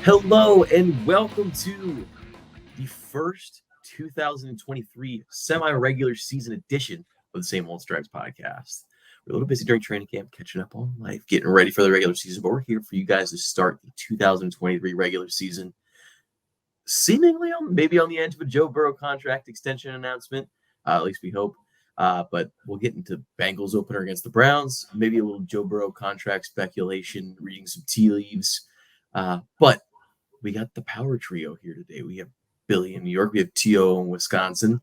Hello and welcome to the first 2023 semi-regular season edition of the Same Old Stripes podcast. We're a little busy during training camp, catching up on life, getting ready for the regular season, but we're here for you guys to start the 2023 regular season, seemingly maybe on the edge of a Joe Burrow contract extension announcement, at least we hope. But we'll get into Bengals opener against the Browns, maybe a little Joe Burrow contract speculation, reading some tea leaves. But we got the power trio here today. We have Billy in New York. We have T.O. in Wisconsin.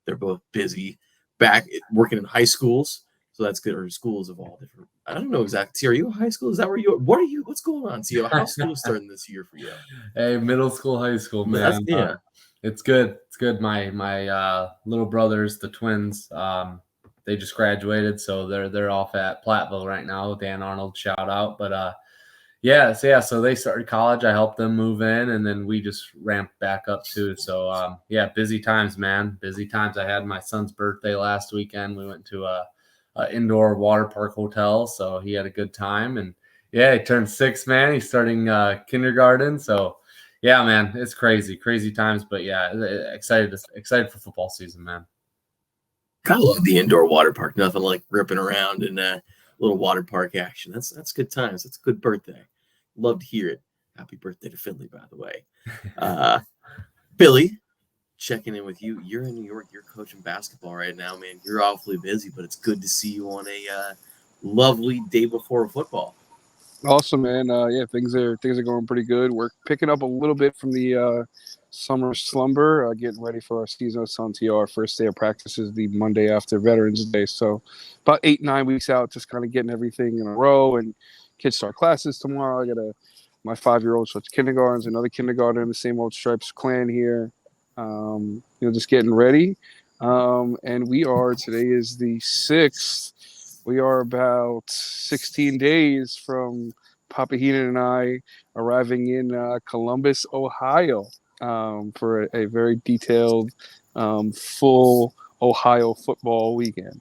They're both busy back working in high schools. So that's good. Or schools of all different. I don't know exactly. T, are you a high school? Is that where you are? What are you? What's going on, T.O.? How's school starting this year for you? Hey, middle school, high school, man. Yeah. It's good. It's good. My little brothers, the twins, they just graduated, so they're off at Platteville right now. Dan Arnold, shout out. But so they started college. I helped them move in, and then we just ramped back up too. So busy times, man. Busy times. I had my son's birthday last weekend. We went to a indoor water park hotel, so he had a good time. And yeah, he turned 6, man. He's starting kindergarten, so yeah, man, it's crazy times. But yeah, excited for football season, man. I love the indoor water park. Nothing like ripping around in a little water park action. That's good times. That's a good birthday. Love to hear it. Happy birthday to Finley, by the way. Billy, checking in with you. You're in New York. You're coaching basketball right now, man. You're awfully busy, but it's good to see you on a lovely day before football. Awesome, man. Things are going pretty good. We're picking up a little bit from the summer slumber, getting ready for our season with Santiago. Our first day of practice is the Monday after Veterans Day, so about 8-9 weeks out, just kind of getting everything in a row. And kids start classes tomorrow. I got my 5-year-old starts kindergarten, another kindergarten in the Same Old Stripes clan here. Just getting ready. And today is the 6th. We are about 16 days from Papa Heenan and I arriving in Columbus, Ohio, for a very detailed, full Ohio football weekend.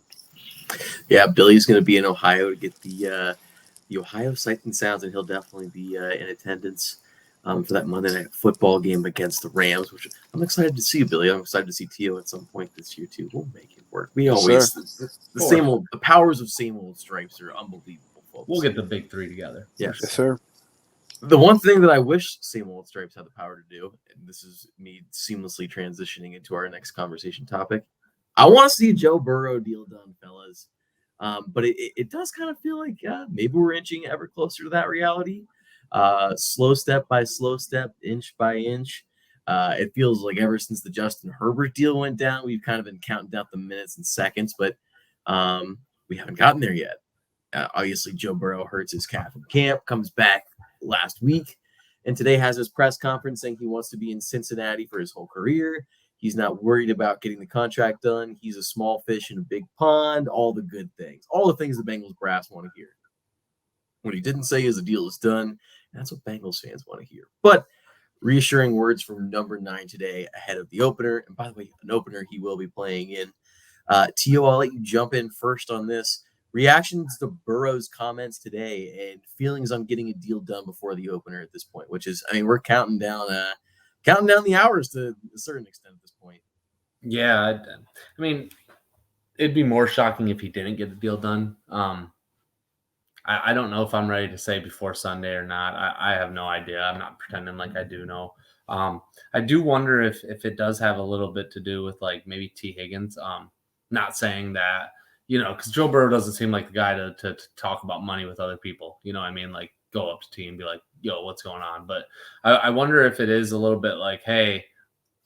Yeah, Billy's going to be in Ohio to get the Ohio sights and sounds, and he'll definitely be in attendance for that Monday night football game against the Rams, which I'm excited to see, Billy. I'm excited to see Tio at some point this year too. We'll make it work. We always the same old. The powers of Same Old Stripes are unbelievable, folks. We'll get the big three together. Yes, sir. The one thing that I wish Same Old Stripes had the power to do, and this is me seamlessly transitioning into our next conversation topic, I want to see a Joe Burrow deal done, fellas. But it does kind of feel like maybe we're inching ever closer to that reality. Slow step by slow step, inch by inch. It feels like ever since the Justin Herbert deal went down, we've kind of been counting down the minutes and seconds, but we haven't gotten there yet. Obviously, Joe Burrow hurts his calf in camp, comes back last week, and today has his press conference saying he wants to be in Cincinnati for his whole career. He's not worried about getting the contract done. He's a small fish in a big pond, all the good things, all the things the Bengals brass want to hear. What he didn't say is the deal is done. That's what Bengals fans want to hear. But reassuring words from number 9 today ahead of the opener. And by the way, an opener he will be playing in. Tio, I'll let you jump in first on this. Reactions to Burrow's comments today and feelings on getting a deal done before the opener at this point, which is, we're counting down the hours to a certain extent at this point. Yeah, it'd be more shocking if he didn't get the deal done. I don't know if I'm ready to say before Sunday or not. I have no idea. I'm not pretending like I do know. I do wonder if it does have a little bit to do with like maybe T. Higgins. Not saying that, because Joe Burrow doesn't seem like the guy to talk about money with other people. You know what I mean? Like go up to T and be like, yo, what's going on? But I wonder if it is a little bit like, hey,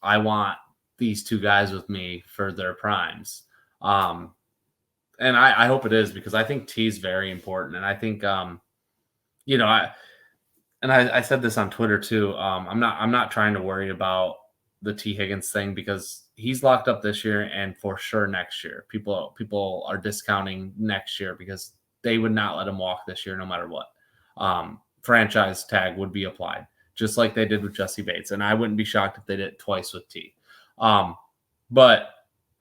I want these 2 guys with me for their primes. And I hope it is, because I think T is very important. And I think, I said this on Twitter too. I'm not trying to worry about the T Higgins thing, because he's locked up this year and for sure next year. People are discounting next year because they would not let him walk this year no matter what. Franchise tag would be applied, just like they did with Jesse Bates. And I wouldn't be shocked if they did it twice with T. But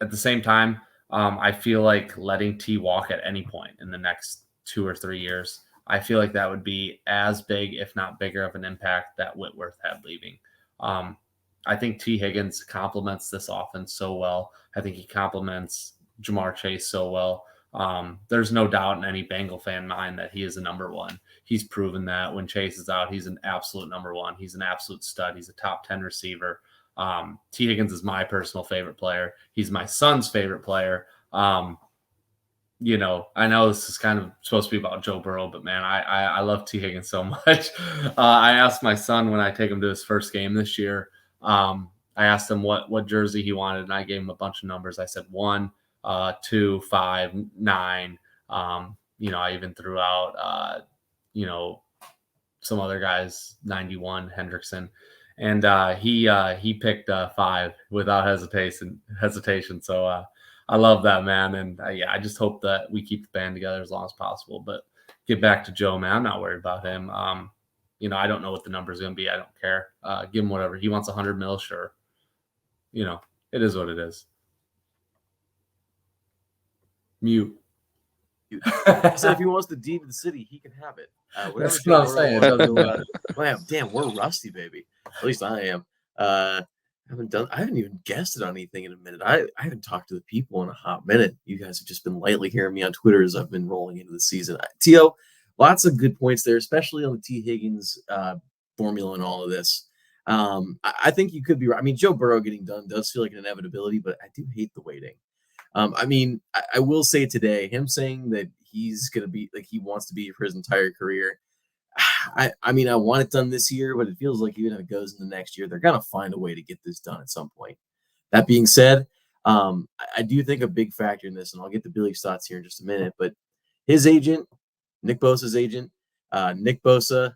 at the same time, I feel like letting T walk at any point in the next 2 or 3 years I feel like that would be as big, if not bigger, of an impact that Whitworth had leaving. I think T. Higgins complements this offense so well. I think he complements Jamar Chase so well. There's no doubt in any Bengal fan mind that he is the number one. He's proven that when Chase is out, he's an absolute number one. He's an absolute stud. He's a top 10 receiver. T. Higgins is my personal favorite player. He's my son's favorite player. You know, I know this is kind of supposed to be about Joe Burrow, but man, I love T. Higgins so much. I asked my son when I take him to his first game this year, I asked him what jersey he wanted, and I gave him a bunch of numbers. I said 1, 2, 5, 9. You know, I even threw out, you know, some other guys, 91, Hendrickson. And he picked 5 without hesitation. So I love that, man. And yeah, I just hope that we keep the band together as long as possible. But get back to Joe, man. I'm not worried about him. You know, I don't know what the number is going to be. I don't care. Give him whatever. He wants 100 mil, sure. You know, it is what it is. Mute. So if he wants the deed of the city, he can have it. That's what I'm saying. Damn, we're rusty, baby. At least I am. I haven't even guessed it on anything in a minute. I haven't talked to the people in a hot minute. You guys have just been lightly hearing me on Twitter as I've been rolling into the season. Tio, lots of good points there, especially on the T. Higgins formula and all of this. I think you could be right. I mean, Joe Burrow getting done does feel like an inevitability, but I do hate the waiting. I mean, I will say today, him saying that he's going to be like he wants to be for his entire career. I mean, I want it done this year, but it feels like even if it goes into next year, they're going to find a way to get this done at some point. That being said, I do think a big factor in this, and I'll get to Billy's thoughts here in just a minute, but his agent, Nick Bosa's agent, Nick Bosa,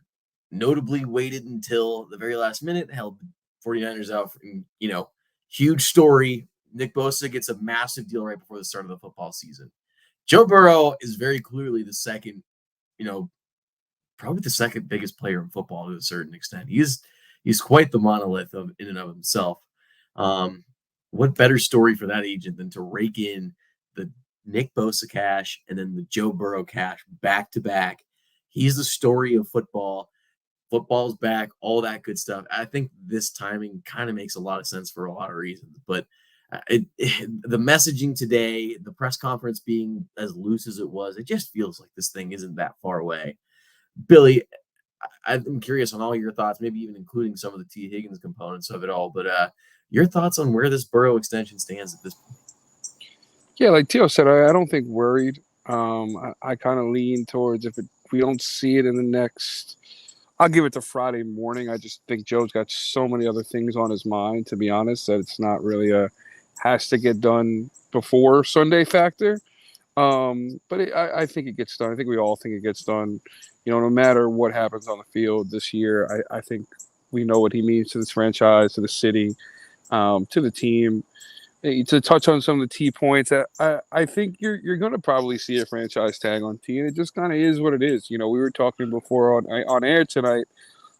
notably waited until the very last minute, held 49ers out for, you know, huge story. Nick Bosa gets a massive deal right before the start of the football season. Joe Burrow is very clearly the second, you know, probably the second biggest player in football to a certain extent. He's quite the monolith in and of himself. What better story for that agent than to rake in the Nick Bosa cash and then the Joe Burrow cash back to back? He's the story of football. Football's back, all that good stuff. I think this timing kind of makes a lot of sense for a lot of reasons, but the messaging today, the press conference being as loose as it was, it just feels like this thing isn't that far away. Billy, I'm curious on all your thoughts, maybe even including some of the T. Higgins components of it all, but your thoughts on where this Burrow extension stands at this point. Yeah, like Tio said, I don't think worried. I kind of lean towards if we don't see it in the next, I'll give it to Friday morning. I just think Joe's got so many other things on his mind, to be honest, that it's not really a has to get done before Sunday factor. But I think it gets done. I think we all think it gets done. You know, no matter what happens on the field this year, I think we know what he means to this franchise, to the city, to the team. To touch on some of the T points, I think you're going to probably see a franchise tag on T, and it just kind of is what it is. You know, we were talking before on air tonight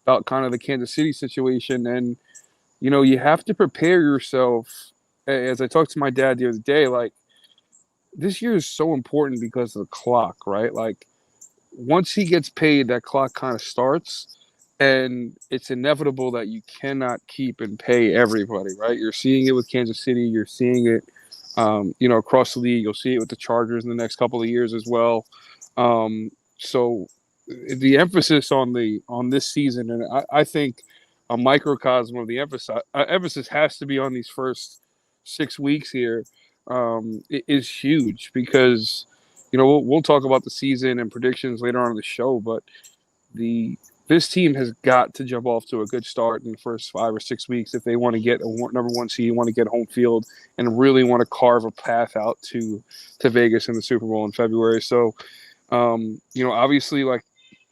about kind of the Kansas City situation, and you know, you have to prepare yourself. As I talked to my dad the other day, like, this year is so important because of the clock, right? Like, once he gets paid, that clock kind of starts, and it's inevitable that you cannot keep and pay everybody, right? You're seeing it with Kansas City. You're seeing it, you know, across the league. You'll see it with the Chargers in the next couple of years as well. So the emphasis on this season, and I think a microcosm of the emphasis has to be on these first 6 weeks here. Is huge because, you know, we'll talk about the season and predictions later on in the show, but this team has got to jump off to a good start in the first 5 or 6 weeks if they want to get a number one seed, want to get home field, and really want to carve a path out to Vegas in the Super Bowl in February. So, you know, obviously, like,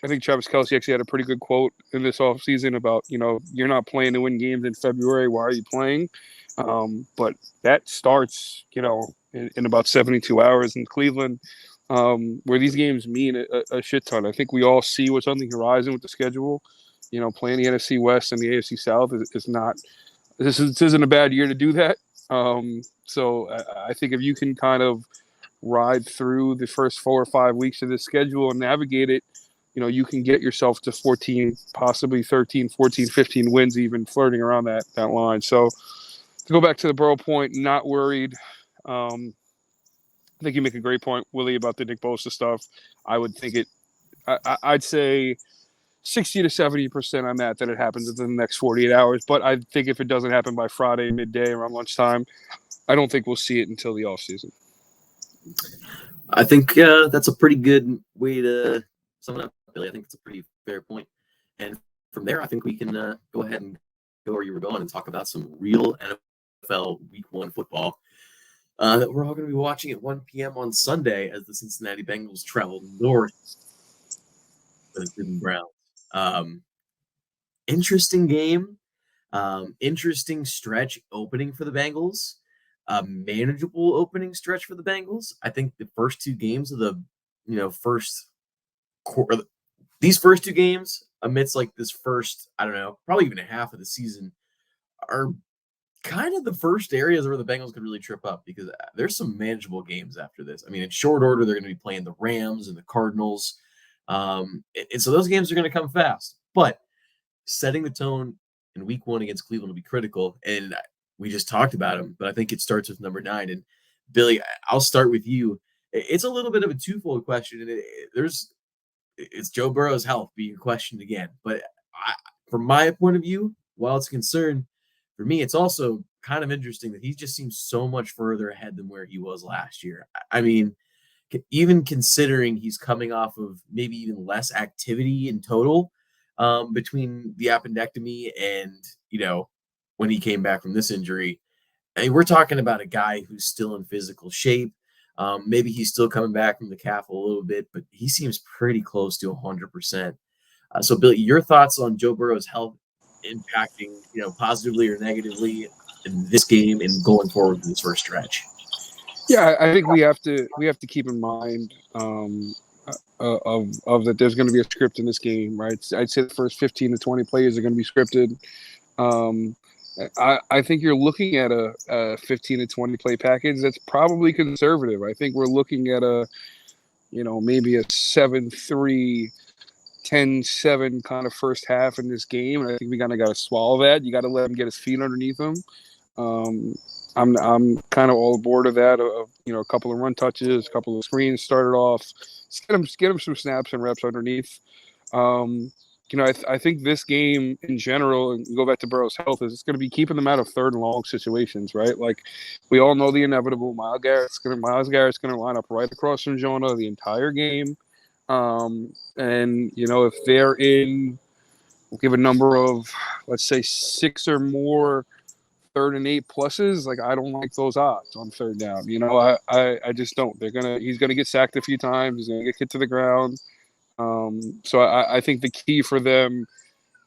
I think Travis Kelce actually had a pretty good quote in this offseason about, you know, you're not playing to win games in February. Why are you playing? But that starts, you know, in about 72 hours in Cleveland, where these games mean a shit ton. I think we all see what's on the horizon with the schedule. You know, playing the NFC West and the AFC South is not – this isn't a bad year to do that. So I think if you can kind of ride through the first 4 or 5 weeks of this schedule and navigate it, you can get yourself to 14, possibly 13, 14, 15 wins, even flirting around that line. So to go back to the Burrow point, not worried. I think you make a great point, Willie, about the Nick Bosa stuff. I would think I'd say 60 to 70% on that it happens within the next 48 hours. But I think if it doesn't happen by Friday, midday, around lunchtime, I don't think we'll see it until the offseason. I think that's a pretty good way to sum it up, Billy. I think it's a pretty fair point. And from there, I think we can go ahead and go where you were going and talk about some real NFL Week 1 football that we're all going to be watching at 1 p.m. on Sunday as the Cincinnati Bengals travel north for the Cleveland Browns. Interesting game. Interesting stretch opening for the Bengals. A manageable opening stretch for the Bengals. I think the first two games of the, first quarter, these first two games amidst like this first, I don't know, probably even a half of the season are kind of the first areas where the Bengals could really trip up because there's some manageable games after this. I mean, in short order, they're going to be playing the Rams and the Cardinals. And so those games are going to come fast, but setting the tone in Week 1 against Cleveland will be critical. And we just talked about him, but I think it starts with number 9. And Billy, I'll start with you. It's a little bit of a twofold question, and it's Joe Burrow's health being questioned again. But from my point of view, while it's a concern, for me, it's also kind of interesting that he just seems so much further ahead than where he was last year. I mean, even considering he's coming off of maybe even less activity in total between the appendectomy and, when he came back from this injury. I mean, we're talking about a guy who's still in physical shape. Maybe he's still coming back from the calf a little bit, but he seems pretty close to 100%. So, Billy, your thoughts on Joe Burrow's health impacting, positively or negatively in this game and going forward in this first stretch? Yeah, I think we have to keep in mind of that there's going to be a script in this game, right? I'd say the first 15 to 20 plays are going to be scripted. I think you're looking at a 15 to 20 play package that's probably conservative. I think we're looking at maybe a 7-3, 10-7 kind of first half in this game. And I think we kind of got to swallow that. You got to let him get his feet underneath him. I'm kind of all aboard of that. A couple of run touches, a couple of screens started off. Just get him some snaps and reps underneath. I think this game in general, and go back to Burrow's health, is it's going to be keeping them out of third and long situations, right? Like we all know the inevitable. Myles Garrett's going to line up right across from Jonah the entire game. If they're in, we'll give a number of, let's say 6 or more 3rd and 8 pluses. Like I don't like those odds on third down. I just don't. He's gonna get sacked a few times. He's gonna get hit to the ground. So I think the key for them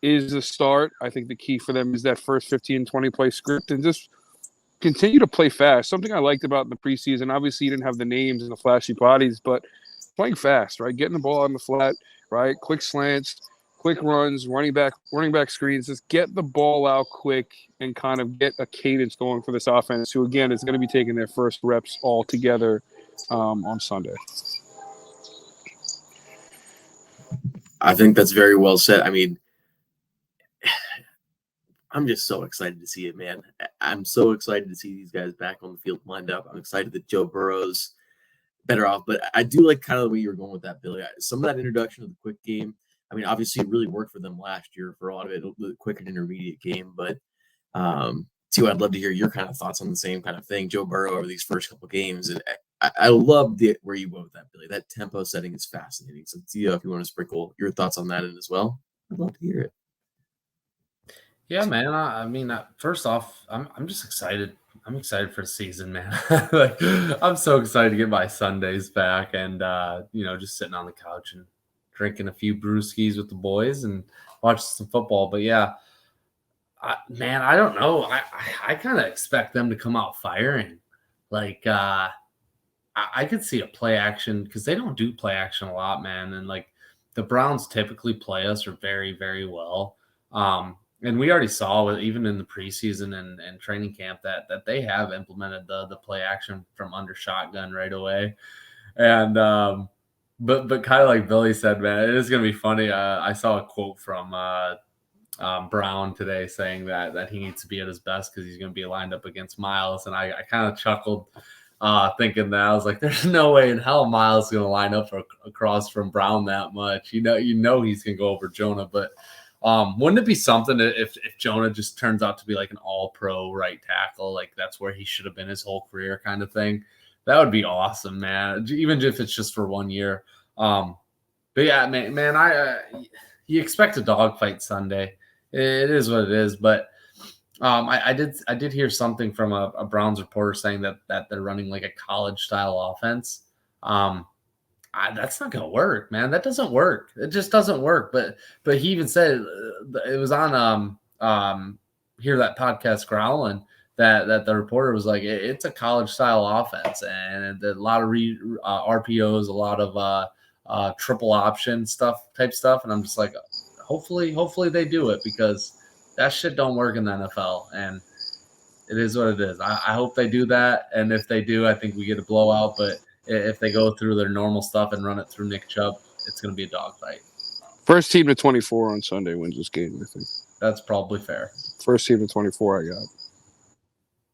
is the start. I think the key for them is that first 15, 20 play script and just continue to play fast. Something I liked about in the preseason, obviously you didn't have the names and the flashy bodies, but playing fast, right? Getting the ball on the flat, right? Quick slants, quick runs, running back screens. Just get the ball out quick and kind of get a cadence going for this offense, who, again, is going to be taking their first reps all together on Sunday. I think that's very well said. I mean, I'm just so excited to see it, man. I'm so excited to see these guys back on the field lined up. I'm excited that Joe Burrow's better off, but I do like kind of the way you were going with that, Billy. Some of that introduction of the quick game, I mean, obviously it really worked for them last year for a lot of it, the quick and intermediate game, but too, I'd love to hear your kind of thoughts on the same kind of thing. Joe Burrow over these first couple games, and I love where you went with that, Billy. That tempo setting is fascinating. So, Theo, if you want to sprinkle your thoughts on that in as well, I'd love to hear it. Yeah, man. I mean, first off, I'm just excited. I'm excited for the season, man. I'm so excited to get my Sundays back and just sitting on the couch and drinking a few brewskis with the boys and watching some football. But yeah, I don't know. I kind of expect them to come out firing. Like I could see a play action because they don't do play action a lot, man. And like the Browns typically play us very, very well. And we already saw even in the preseason and training camp that they have implemented the play action from under shotgun right away. And But kind of like Billy said, man, it is gonna be funny. I saw a quote from Brown today saying that he needs to be at his best because he's gonna be lined up against Myles, and I kind of chuckled, thinking that I was like, "There's no way in hell Myles is gonna line up across from Brown that much." You know he's gonna go over Jonah, but wouldn't it be something if Jonah just turns out to be like an all-pro right tackle, like that's where he should have been his whole career, kind of thing? That would be awesome, man. Even if it's just for 1 year. But yeah, man, you expect a dogfight Sunday. It is what it is. But I did hear something from a Browns reporter saying that they're running like a college style offense. That's not gonna work, man. That doesn't work. It just doesn't work. But he even said it was on Hear That Podcast Growling that the reporter was like, it's a college style offense and a lot of RPOs, a lot of triple option type stuff. And I'm just like, hopefully they do it, because that shit don't work in the NFL, and it is what it is. I hope they do that. And if they do, I think we get a blowout, but if they go through their normal stuff and run it through Nick Chubb, it's going to be a dogfight. First team to 24 on Sunday wins this game, I think. That's probably fair. First team to 24, I got.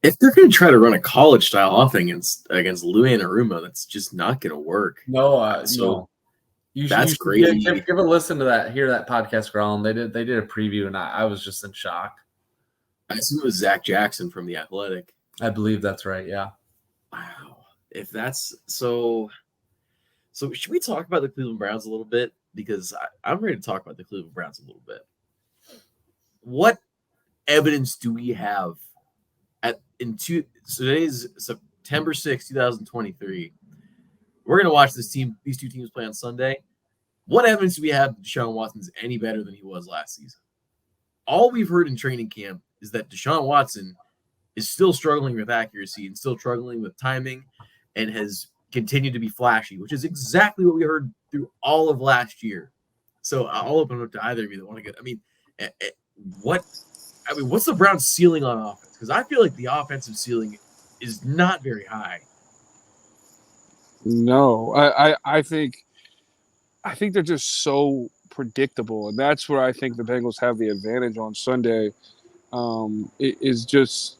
If they're going to try to run a college-style offense against Louis Anarumo, that's just not going to work. No, no. That's crazy. Give a listen to that. Hear That Podcast Growling. They did a preview, and I was just in shock. I assume it was Zach Jackson from The Athletic. I believe that's right, yeah. Wow. If that's so should we talk about the Cleveland Browns a little bit? Because I'm ready to talk about the Cleveland Browns a little bit. What evidence do we have today's September 6, 2023? We're going to watch these two teams play on Sunday. What evidence do we have that Deshaun Watson is any better than he was last season? All we've heard in training camp is that Deshaun Watson is still struggling with accuracy and still struggling with timing and has continued to be flashy, which is exactly what we heard through all of last year. So I'll open it up to either of you that want to get. What's the Browns' ceiling on offense? Because I feel like the offensive ceiling is not very high. No, I think they're just so predictable, and that's where I think the Bengals have the advantage on Sunday. It is just,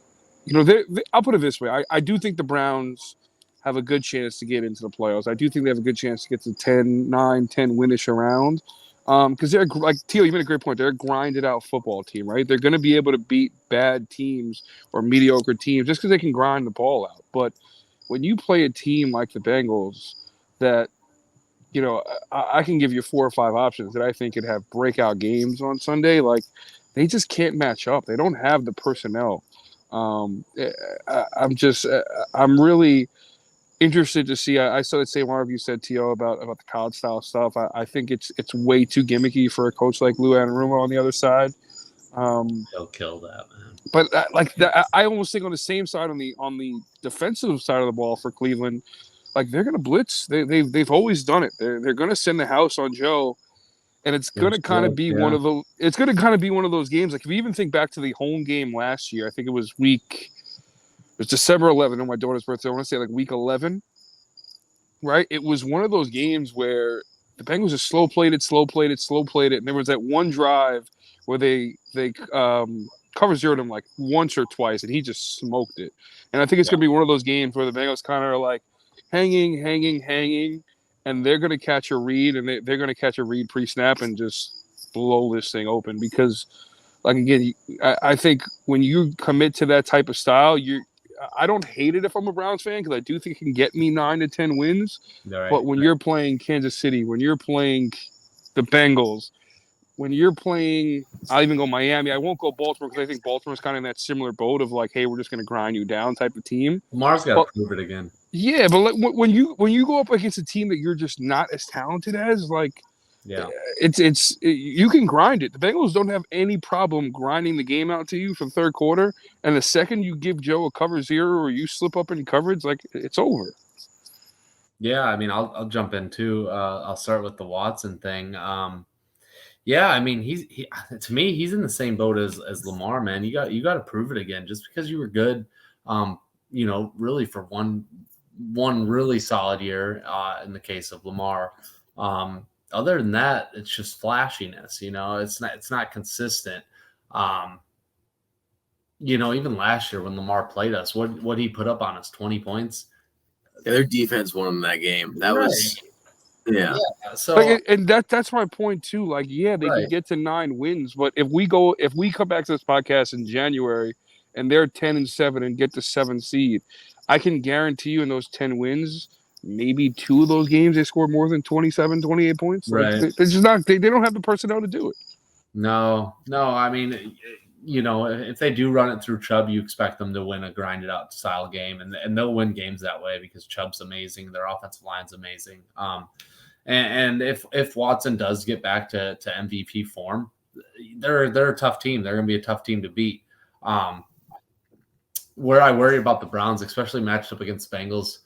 I'll put it this way: I do think the Browns have a good chance to get into the playoffs. I do think they have a good chance to get to 10 win-ish around. Because they're, like, Teal, you made a great point. They're a grinded out football team, right? They're going to be able to beat bad teams or mediocre teams just because they can grind the ball out. But when you play a team like the Bengals that, I can give you 4 or 5 options that I think could have breakout games on Sunday, like, they just can't match up. They don't have the personnel. I'm really interested to see. I saw that same one of you said, T.O., about the college style stuff. I think it's way too gimmicky for a coach like Lou Anarumo on the other side. He'll kill that, man. But I almost think on the same side, on the defensive side of the ball for Cleveland, like, they're going to blitz. They've always done it. They're going to send the house on Joe, and it's going to kind of be one of those. It's going to kind of be one of those games. Like, if you even think back to the home game last year, I think it was December 11th on my daughter's birthday. I want to say like week 11, right? It was one of those games where the Bengals just slow played it. And there was that one drive where they cover zeroed him like once or twice, and he just smoked it. And I think it's going to be one of those games where the Bengals kind of are like hanging, and they're going to catch a read, and they're going to catch a read pre-snap and just blow this thing open. Because, like, again, I think when you commit to that type of style, I don't hate it if I'm a Browns fan, because I do think it can get me 9 to 10 wins. Right, but when you're playing Kansas City, when you're playing the Bengals, when you're playing, I'll even go Miami. I won't go Baltimore, because I think Baltimore's kind of in that similar boat of like, hey, we're just going to grind you down type of team. Lamar's got to prove it again. Yeah, but when you go up against a team that you're just not as talented as, like, yeah, it's you can grind it. The Bengals don't have any problem grinding the game out to you for the third quarter, and the second you give Joe a cover zero or you slip up in coverage, like, it's over. Yeah, I mean, I'll jump in too. I'll start with the Watson thing. Yeah, I mean, he to me, he's in the same boat as Lamar, man. You got to prove it again. Just because you were good, really for one really solid year in the case of Lamar. Other than that, it's just flashiness. It's not consistent. Even last year when Lamar played us, what he put up on us, 20 points. Yeah, their defense won them that game. That was yeah. So and that's my point too. Like, yeah, they can get to 9 wins, but if we come back to this podcast in January and they're 10-7 and get the 7th seed, I can guarantee you in those 10 wins, maybe 2 of those games they scored more than 27, 28 points. Like, Right. they're just not. They don't have the personnel to do it. No. I mean, if they do run it through Chubb, you expect them to win a grinded out style game, and they'll win games that way because Chubb's amazing. Their offensive line's amazing. And if Watson does get back to MVP form, they're a tough team. They're going to be a tough team to beat. Where I worry about the Browns, especially matched up against Bengals,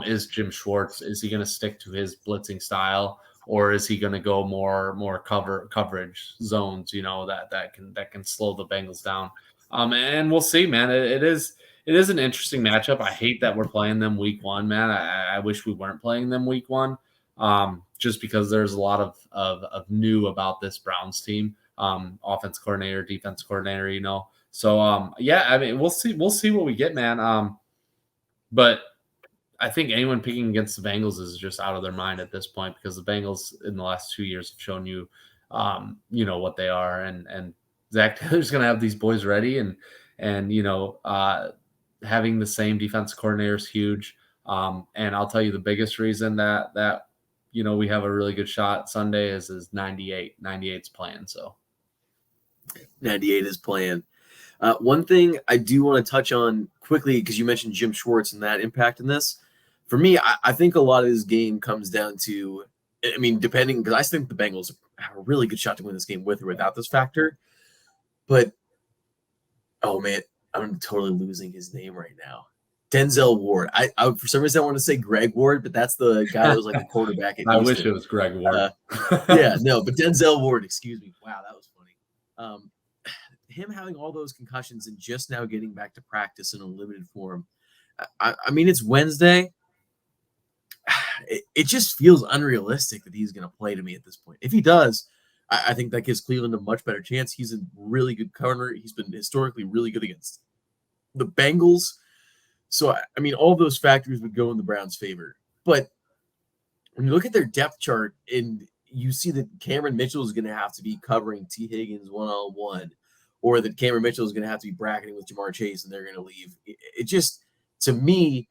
is Jim Schwartz. Is he going to stick to his blitzing style, or is he going to go more coverage zones? That can slow the Bengals down. And we'll see, man. It is an interesting matchup. I hate that we're playing them week 1, man. I wish we weren't playing them week 1. Just because there's a lot of new about this Browns team, offense coordinator, defense coordinator, So, I mean, we'll see what we get, man. But I think anyone picking against the Bengals is just out of their mind at this point because the Bengals in the last 2 years have shown you, what they are. And Zach Taylor's going to have these boys ready and having the same defense coordinator is huge. And I'll tell you the biggest reason that we have a really good shot Sunday is 98. 98's playing. So 98 is playing. One thing I do want to touch on quickly, because you mentioned Jim Schwartz and that impact in this. For me, I think a lot of this game comes down to, I mean, depending, because I think the Bengals have a really good shot to win this game with or without this factor. But, oh man, I'm totally losing his name right now. Denzel Ward. I for some reason I want to say Greg Ward, but that's the guy that was like a quarterback at I Houston. wish it was Greg Ward. But Denzel Ward, excuse me. Wow, that was funny. Him having all those concussions and just now getting back to practice in a limited form. I mean, it's Wednesday. It just feels unrealistic that he's going to play to me at this point. If he does, I think that gives Cleveland a much better chance. He's a really good corner. He's been historically really good against the Bengals. So, I mean, all those factors would go in the Browns' favor. But when you look at their depth chart and you see that Cameron Mitchell is going to have to be covering T. Higgins one-on-one, or that Cameron Mitchell is going to have to be bracketing with Jamar Chase and they're going to leave. It just, to me,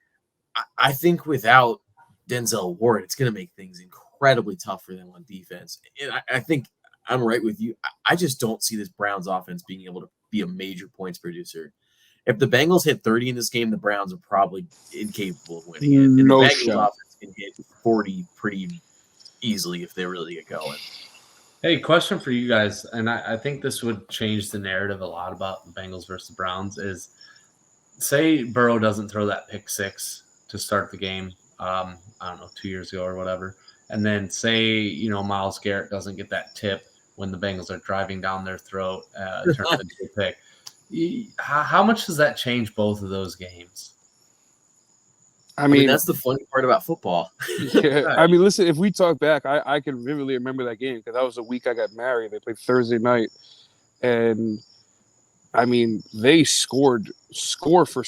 I think without Denzel Ward, it's going to make things incredibly tough for them on defense. And I think I'm right with you. I just don't see this Browns offense being able to be a major points producer. If the Bengals hit 30 in this game, the Browns are probably incapable of winning it. And the Bengals offense can hit 40 pretty easily if they really get going. Hey, question for you guys, and I think this would change the narrative a lot about the Bengals versus the Browns, is say Burrow doesn't throw that pick 6 to start the game, I don't know, 2 years ago or whatever, and then say, Myles Garrett doesn't get that tip when the Bengals are driving down their throat, turns into a pick. How much does that change both of those games? I mean, that's the funny part about football. Yeah, I mean, listen, if we talk back, I can vividly remember that game because that was the week I got married. They played Thursday night. And, I mean, they scored score for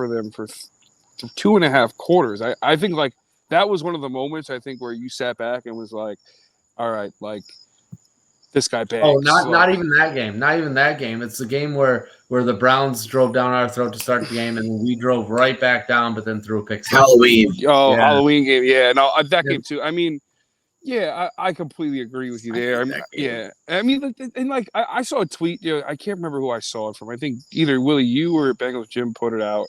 them for 2.5 quarters. I think, like, that was one of the moments, I think, where you sat back and was like, all right, like, this guy bangs. Oh, not even that game. Not even that game. It's the game where the Browns drove down our throat to start the game, and we drove right back down, but then threw a pick. Halloween. Oh, yeah. Halloween game. Yeah, no, that game too. I mean, yeah, I completely agree with you there. I mean, and like I saw a tweet. I can't remember who I saw it from. I think either Willie, you or Bengals Jim put it out,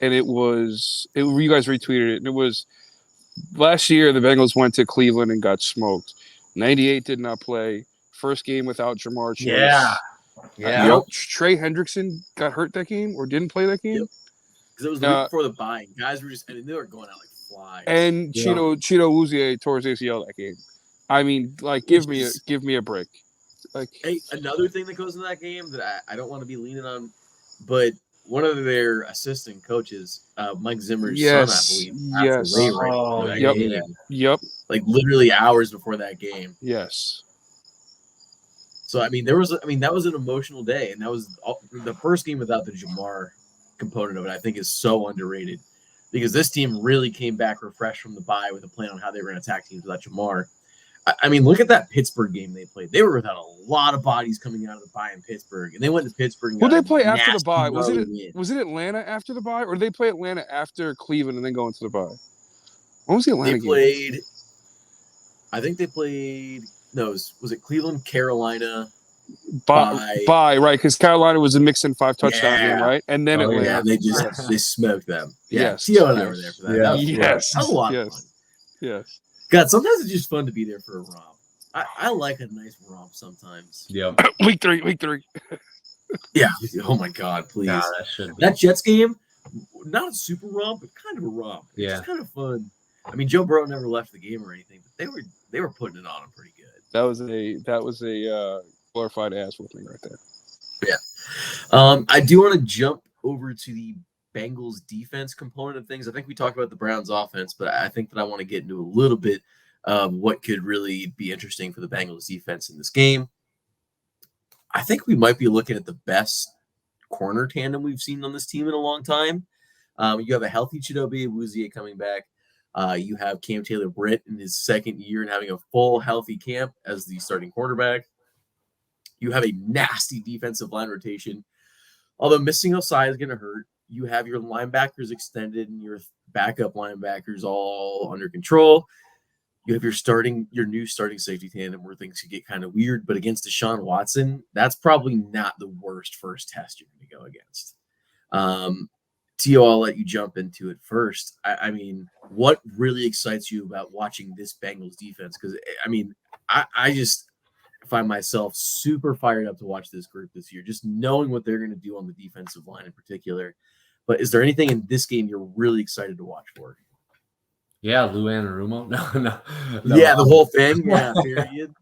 and you guys retweeted it, and it was last year the Bengals went to Cleveland and got smoked. 98 did not play. First game without Jamar Chase. Yeah. Trey Hendrickson got hurt that game or didn't play that game. Because it was the week before the bye. Guys were they were going out like flies. And Cheeto Uzie tore his ACL that game. I mean, like, give me a break. Like, hey, another thing that goes in that game that I don't want to be leaning on, but one of their assistant coaches, Mike Zimmer's son, I believe. Yes. Yep. like literally hours before that game. Yes. So that was an emotional day, and that was the first game without the Jamar component of it. I think is so underrated because this team really came back refreshed from the bye with a plan on how they were going to attack teams without Jamar. Look at that Pittsburgh game they played. They were without a lot of bodies coming out of the bye in Pittsburgh, and they went to Pittsburgh. Who they play after the bye? Was it Atlanta after the bye, or did they play Atlanta after Cleveland and then go into the bye? What was the Atlanta game? I think they played. No, was it Cleveland, Carolina? Bye, right? Because Carolina was a mix-in 5-touchdown game, right? And then Atlanta. Yeah, they smoked them. Yeah, yes, Tio and I were there for that. Yeah. That was a lot of fun. Yes. God, sometimes it's just fun to be there for a romp. I like a nice romp sometimes. Yeah. Week three. Yeah. Oh my God, please. God, that Jets game, not a super romp, but kind of a romp. Yeah. It's kind of fun. Joe Burrow never left the game or anything, but they were putting it on him pretty good. That was a glorified ass whooping right there. Yeah. I do want to jump over to the Bengals defense component of things. I think we talked about the Browns offense, but I think that I want to get into a little bit of what could really be interesting for the Bengals defense in this game. I think we might be looking at the best corner tandem we've seen on this team in a long time. You have a healthy Chidobe Awuzie coming back. You have Cam Taylor-Britt in his second year and having a full healthy camp as the starting quarterback. You have a nasty defensive line rotation. Although missing Osai is going to hurt, you have your linebackers extended and your backup linebackers all under control. You have your new starting safety tandem where things could get kind of weird. But against Deshaun Watson, that's probably not the worst first test you're going to go against. Tio, I'll let you jump into it first. What really excites you about watching this Bengals defense? Because, I just find myself super fired up to watch this group this year, just knowing what they're going to do on the defensive line in particular. But is there anything in this game you're really excited to watch for? Yeah, Lou Anarumo. No. Yeah, the whole thing. Yeah, period.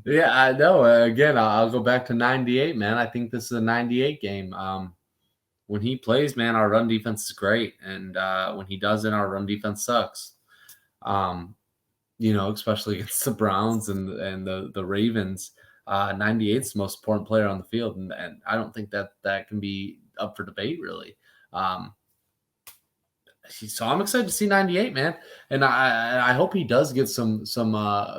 Yeah, I know. Again, I'll go back to 98, man. I think this is a 98 game. When he plays, man, our run defense is great. And when he doesn't, our run defense sucks. Especially against the Browns and the Ravens. 98 is the most important player on the field. And I don't think that can be up for debate, really. So I'm excited to see 98, man. And I hope he does get some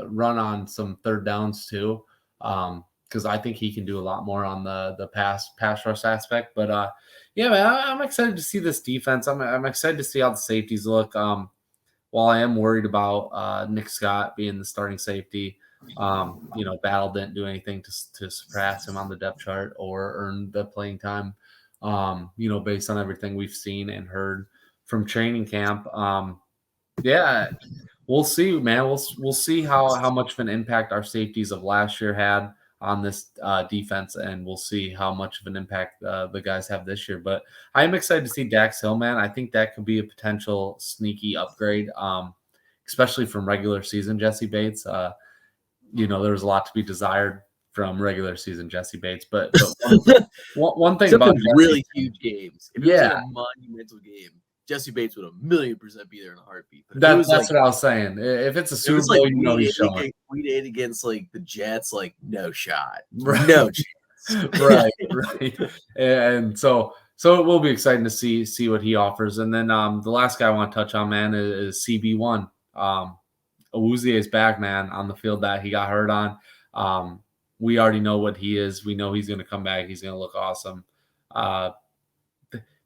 run on some third downs too. Because I think he can do a lot more on the pass rush aspect. But yeah, man, I'm excited to see this defense. I'm excited to see how the safeties look. While I am worried about Nick Scott being the starting safety, Battle didn't do anything to surpass him on the depth chart or earn the playing time. Based on everything we've seen and heard from training camp. Yeah, we'll see, man. We'll see how much of an impact our safeties of last year had on this defense, and we'll see how much of an impact the guys have this year. But I am excited to see Dax Hill, man. I think that could be a potential sneaky upgrade, especially from regular season Jesse Bates. There was a lot to be desired from regular season Jesse Bates, but one thing about really huge games. If it was a monumental game, Jesse Bates would 1,000,000% be there in a heartbeat. That's what I was saying. If it's a Super Bowl, he's showing. We did against the Jets, no shot, right. No chance. right. And so it will be exciting to see what he offers. And then the last guy I want to touch on, man, is CB1. Awuzie is back, man, on the field that he got hurt on. We already know what he is. We know he's going to come back. He's going to look awesome.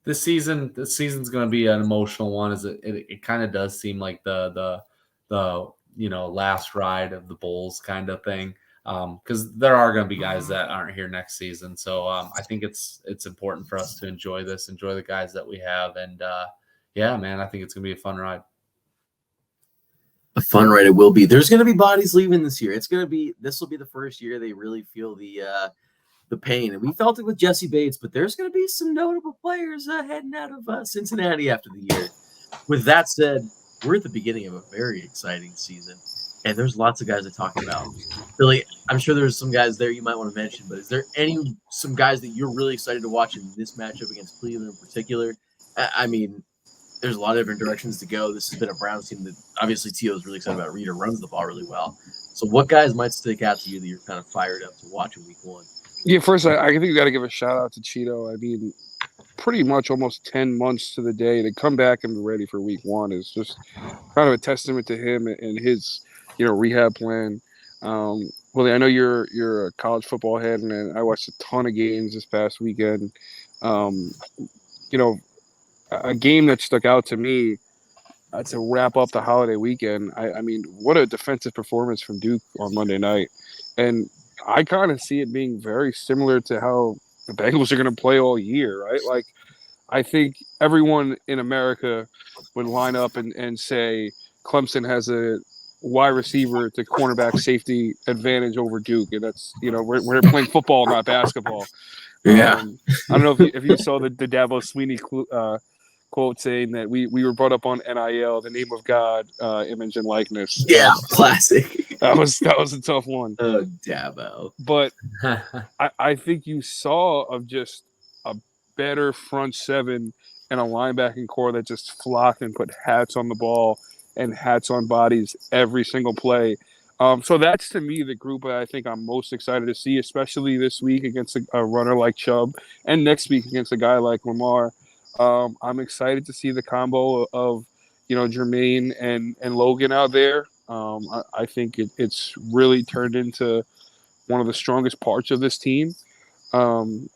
This season's going to be an emotional one, as it kind of does seem like the last ride of the Bulls kind of thing, because there are going to be guys that aren't here next season. So I think it's important for us to enjoy the guys that we have, and yeah, man, I think it's going to be a fun ride. A fun ride it will be. There's going to be bodies leaving this year. This will be the first year they really feel the pain, and we felt it with Jesse Bates, but there's going to be some notable players heading out of Cincinnati after the year. With that said, we're at the beginning of a very exciting season, and there's lots of guys to talk about. Billy, I'm sure there's some guys there you might want to mention, but is there some guys that you're really excited to watch in this matchup against Cleveland in particular? there's a lot of different directions to go. This has been a Browns team that obviously T.O. is really excited about. Reader runs the ball really well. So what guys might stick out to you that you're kind of fired up to watch in week one? Yeah, first, I think you got to give a shout out to Cheeto. I mean, pretty much almost 10 months to the day to come back and be ready for week one is just kind of a testament to him and his, rehab plan. Willie, I know you're a college football head, and I watched a ton of games this past weekend. Um, a game that stuck out to me to wrap up the holiday weekend. I mean, what a defensive performance from Duke on Monday night, and I kind of see it being very similar to how the Bengals are going to play all year, right? Like, I think everyone in America would line up and say Clemson has a wide receiver to cornerback safety advantage over Duke, and that's we're playing football, not basketball. Yeah. I don't know if you saw the Dabo Sweeney quote saying that we were brought up on NIL, the name of God, image and likeness. Yeah, classic. That was a tough one. Oh, Dabo. But I think you saw of just a better front seven and a linebacking core that just flocked and put hats on the ball and hats on bodies every single play. So that's, to me, the group I think I'm most excited to see, especially this week against a runner like Chubb and next week against a guy like Lamar. I'm excited to see the combo of Jermaine and Logan out there. I think it's really turned into one of the strongest parts of this team. And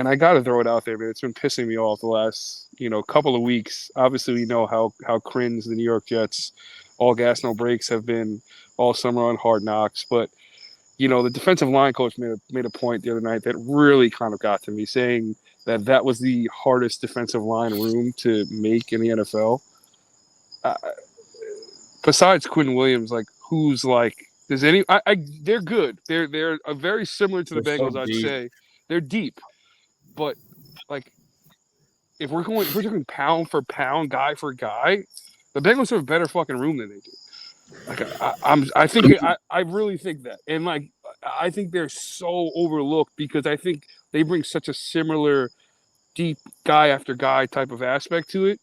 I got to throw it out there, man. It's been pissing me off the last couple of weeks. Obviously, we know how cringe the New York Jets, all gas no brakes, have been all summer on Hard Knocks. But the defensive line coach made a point the other night that really kind of got to me, saying that was the hardest defensive line room to make in the NFL. Besides Quinn Williams, like, who's like, does any? They're good. They're very similar to the Bengals. So I'd say they're deep, but like, if we're talking pound for pound, guy for guy, the Bengals have a better fucking room than they do. Like, I really think that, and like, I think they're so overlooked because I think they bring such a similar deep guy after guy type of aspect to it.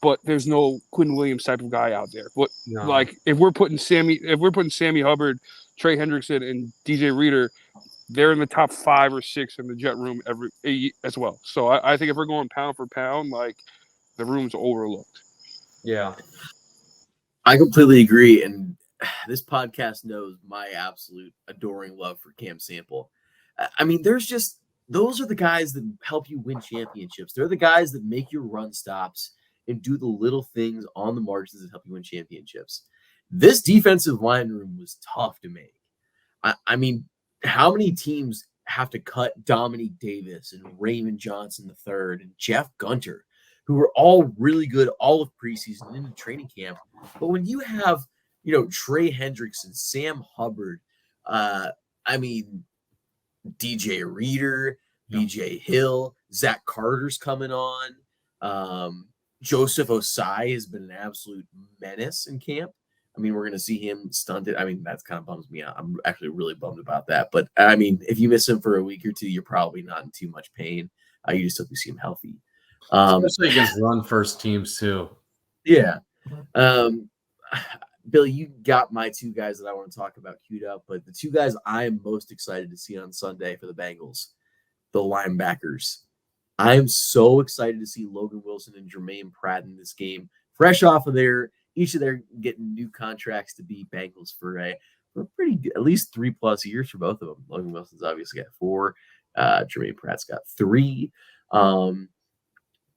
But there's no Quinn Williams type of guy out there. But like, if we're putting Sammy Hubbard, Trey Hendrickson, and DJ Reader, they're in the top 5 or 6 in the Jet room as well. So I think if we're going pound for pound, like, the room's overlooked. Yeah, I completely agree. And this podcast knows my absolute adoring love for Cam Sample. I mean, those are the guys that help you win championships. They're the guys that make your run stops and do the little things on the margins that help you win championships. This defensive line room was tough to make. I mean, how many teams have to cut Dominique Davis and Raymond Johnson III and Jeff Gunter, who were all really good all of preseason into training camp? But when you have, Trey Hendrickson, Sam Hubbard, DJ Reader, BJ Hill, Zach Carter's coming on. Joseph Osai has been an absolute menace in camp. I mean, we're going to see him stunted. I mean, that kind of bums me out. I'm actually really bummed about that. But, I mean, if you miss him for a week or two, you're probably not in too much pain. You just hope you see him healthy. Especially against run-first teams, too. Yeah. Billy, you got my 2 guys that I want to talk about queued up. But the 2 guys I am most excited to see on Sunday for the Bengals, the linebackers. I am so excited to see Logan Wilson and Jermaine Pratt in this game, fresh off of each of their getting new contracts to be Bengals for a pretty good, at least 3+ years for both of them. Logan Wilson's obviously got 4. Jermaine Pratt's got 3.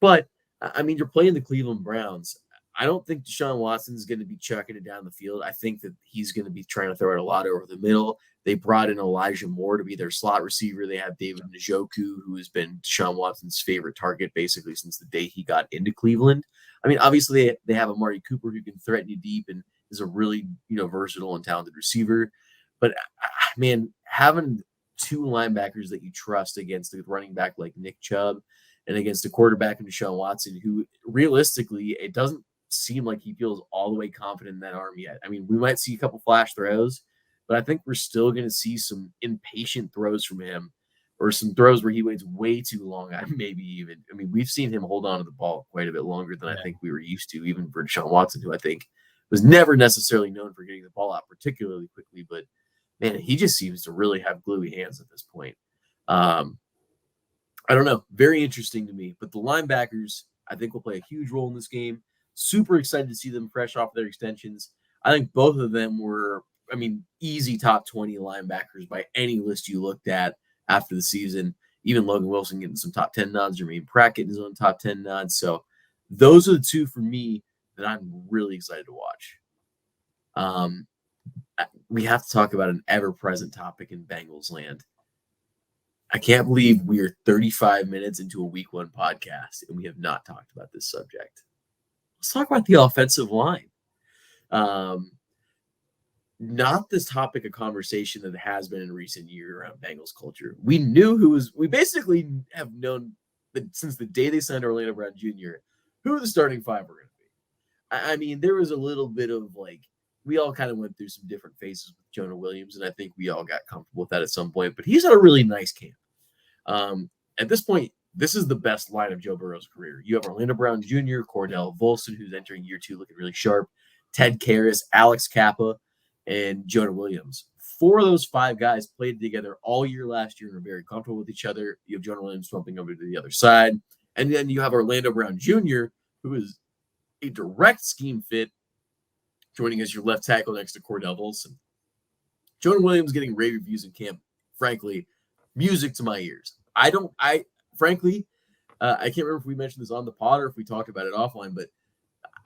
But I mean, you're playing the Cleveland Browns. I don't think Deshaun Watson's going to be chucking it down the field. I think that he's going to be trying to throw it a lot over the middle. They brought in Elijah Moore to be their slot receiver. They have David Njoku, who has been Deshaun Watson's favorite target basically since the day he got into Cleveland. I mean, obviously they have Amari Cooper who can threaten you deep and is a really, versatile and talented receiver. But, man, having 2 linebackers that you trust against a running back like Nick Chubb and against a quarterback in Deshaun Watson, who realistically, it doesn't seem like he feels all the way confident in that arm yet. I mean, we might see a couple flash throws, but I think we're still going to see some impatient throws from him or some throws where he waits way too long. We've seen him hold on to the ball quite a bit longer than I think we were used to, even for Deshaun Watson, who I think was never necessarily known for getting the ball out particularly quickly. But, man, he just seems to really have gluey hands at this point. I don't know. Very interesting to me. But the linebackers, I think, will play a huge role in this game. Super excited to see them fresh off their extensions. I think both of them were, easy top 20 linebackers by any list you looked at after the season. Even Logan Wilson getting some top 10 nods, Jermaine Pratt getting his own top 10 nods. So those are the two for me that I'm really excited to watch. We have to talk about an ever-present topic in Bengals land. I can't believe we are 35 minutes into a week 1 podcast and we have not talked about this subject. Let's talk about the offensive line. Not this topic of conversation that has been in recent years around Bengals culture. We basically have known that since the day they signed Orlando Brown Jr., who the starting 5 were going to be. There was a little bit of we all kind of went through some different phases with Jonah Williams, and I think we all got comfortable with that at some point, but he's had a really nice camp. At this point, this is the best line of Joe Burrow's career. You have Orlando Brown Jr., Cordell Volson, who's entering year 2 looking really sharp, Ted Karras, Alex Kappa, and Jonah Williams. 4 of those 5 guys played together all year last year and are very comfortable with each other. You have Jonah Williams jumping over to the other side. And then you have Orlando Brown Jr., who is a direct scheme fit, joining as your left tackle next to Cordell Volson. Jonah Williams getting rave reviews in camp, frankly, music to my ears. I can't remember if we mentioned this on the pod or if we talked about it offline, but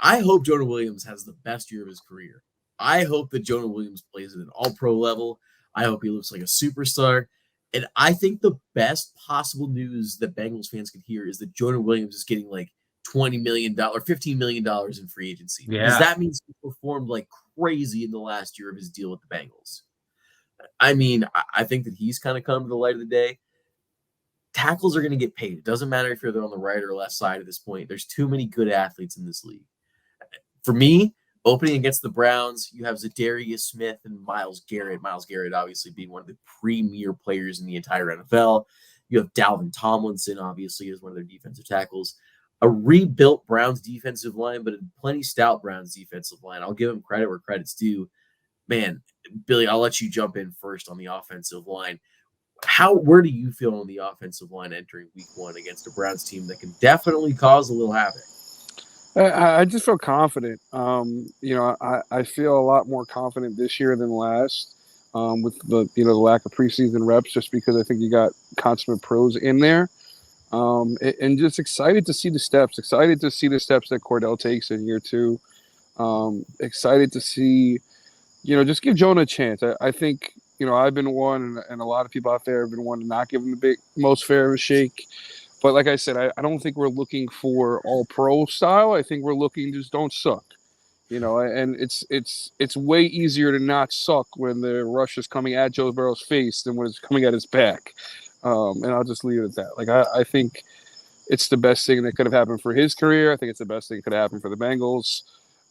I hope Jonah Williams has the best year of his career. I hope that Jonah Williams plays at an all-pro level. I hope he looks like a superstar. And I think the best possible news that Bengals fans can hear is that Jonah Williams is getting $20 million, $15 million in free agency. Yeah. Because that means he performed like crazy in the last year of his deal with the Bengals. I think that he's kind of come to the light of the day. Tackles are going to get paid. It doesn't matter if you're on the right or left side at this point. There's too many good athletes in this league. For me, opening against the Browns, you have Zadarius Smith and Myles Garrett. Myles Garrett obviously being one of the premier players in the entire NFL. You have Dalvin Tomlinson, obviously, as one of their defensive tackles. A rebuilt Browns defensive line, but a plenty stout Browns defensive line. I'll give them credit where credit's due. Man, Billy, I'll let you jump in first on the offensive line. Where do you feel on the offensive line entering week 1 against a Browns team that can definitely cause a little havoc? I just feel confident. I feel a lot more confident this year than last with the lack of preseason reps, just because I think you got consummate pros in there. And just excited to see the steps. Excited to see the steps that Cordell takes in year 2. Excited to see, just give Jonah a chance. I think, I've been one, and a lot of people out there have been one to not give him the most fair of a shake. But like I said, I don't think we're looking for all pro style. I think we're looking just don't suck, and it's way easier to not suck when the rush is coming at Joe Burrow's face than when it's coming at his back. And I'll just leave it at that. I think it's the best thing that could have happened for his career. I think it's the best thing that could have happened for the Bengals.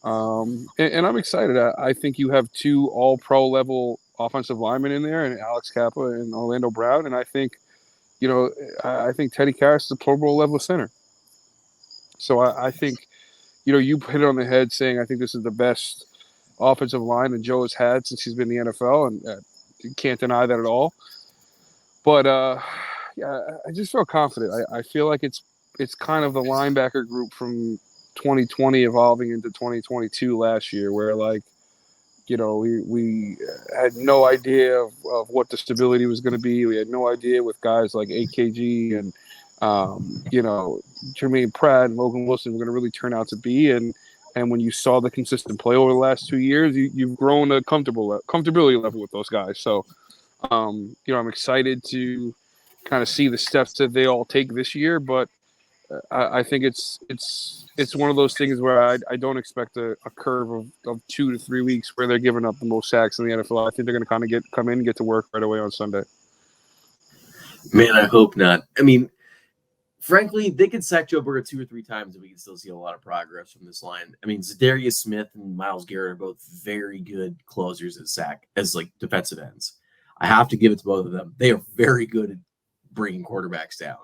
And I'm excited. I think you have 2 all-pro level offensive linemen in there, and Alex Kappa and Orlando Brown. And I think, I think Teddy Karras is a Pro Bowl level center. So I think, you hit it on the head saying I think this is the best offensive line that Joe has had since he's been in the NFL, and you can't deny that at all. But I just feel confident. I feel like it's kind of the linebacker group from 2020 evolving into 2022 last year, where we had no idea of what the stability was going to be. We had no idea with guys like AKG and Jermaine Pratt and Logan Wilson were going to really turn out to be. And when you saw the consistent play over the last 2 years, you've grown a comfortability level with those guys. So. I'm excited to kind of see the steps that they all take this year, but I think it's one of those things where I don't expect a curve of 2 to 3 weeks where they're giving up the most sacks in the NFL. I think they're going to kind of come in and get to work right away on Sunday. Man, I hope not. Frankly, they could sack Joe Burrow 2 or 3 times and we can still see a lot of progress from this line. Zadarius Smith and Myles Garrett are both very good closers as defensive ends. I have to give it to both of them. They are very good at bringing quarterbacks down.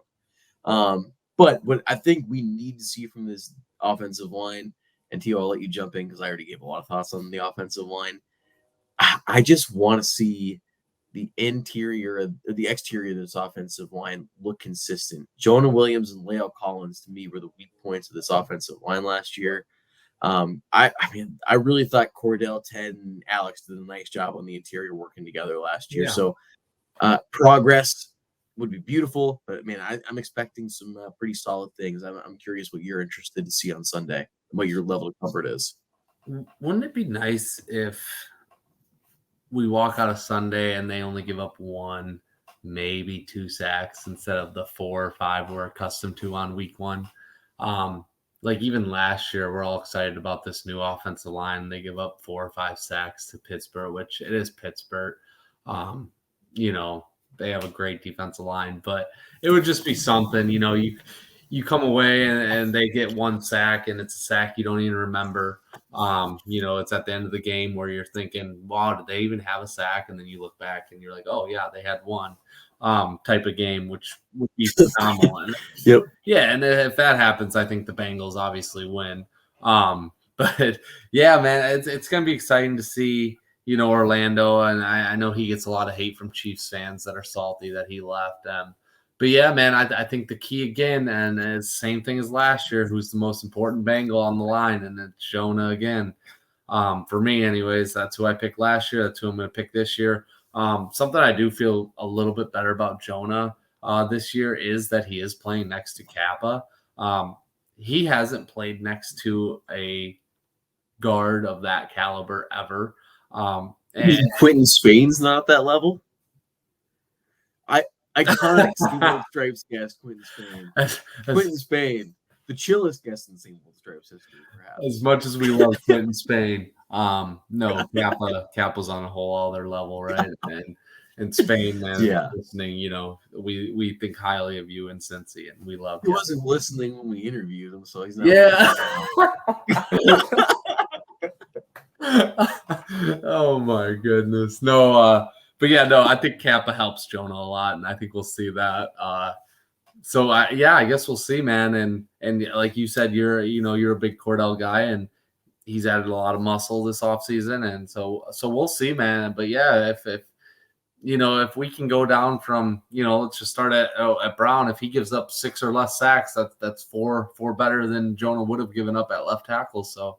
But what I think we need to see from this offensive line, and Tio, I'll let you jump in because I already gave a lot of thoughts on the offensive line. I just want to see the exterior of this offensive line look consistent. Jonah Williams and La'el Collins, to me, were the weak points of this offensive line last year. I really thought Cordell, Ted, and Alex did a nice job on the interior working together last year. Yeah. So progress would be beautiful, but man, I'm expecting some pretty solid things. I'm curious what you're interested to see on Sunday, what your level of comfort is. Wouldn't it be nice if we walk out of Sunday and they only give up 1, maybe 2 sacks instead of the 4 or 5 we're accustomed to on week 1? Like even last year, we're all excited about this new offensive line. They give up 4 or 5 sacks to Pittsburgh, which it is Pittsburgh. They have a great defensive line, but it would just be something, you come away and they get 1 sack and it's a sack you don't even remember. It's at the end of the game where you're thinking, wow, did they even have a sack? And then you look back and you're like, oh yeah, they had 1 type of game, which would be phenomenal. Yep. Yeah. And if that happens, I think the Bengals obviously win. But yeah, man, it's going to be exciting to see, Orlando. And I know he gets a lot of hate from Chiefs fans that are salty that he left. But yeah, man, I think the key again, and it's the same thing as last year, who's the most important Bengal on the line, and it's Jonah again. For me, anyways, that's who I picked last year. That's who I'm going to pick this year. Something I do feel a little bit better about Jonah this year is that he is playing next to Kappa. He hasn't played next to a guard of that caliber ever. And Quentin Spain's not at that level. Iconic Steamboat Stripes guest, Quentin Spain. Quentin Spain, the chillest guest in Steamboat Stripes history, perhaps. As much as we love Quentin Spain, no, Kappa's on a whole other level, right? And Spain, man, listening, we think highly of you in Cincy, and we love. He wasn't listening when we interviewed him, so he's not. Yeah. Oh my goodness, no. But yeah, no, I think Kappa helps Jonah a lot, and I think we'll see that. I guess we'll see, man. And like you said, you're a big Cordell guy, and he's added a lot of muscle this offseason, and so we'll see, man. But yeah, if we can go down from, let's just start at Brown. If he gives up 6 or less sacks, that's 4 better than Jonah would have given up at left tackle. So,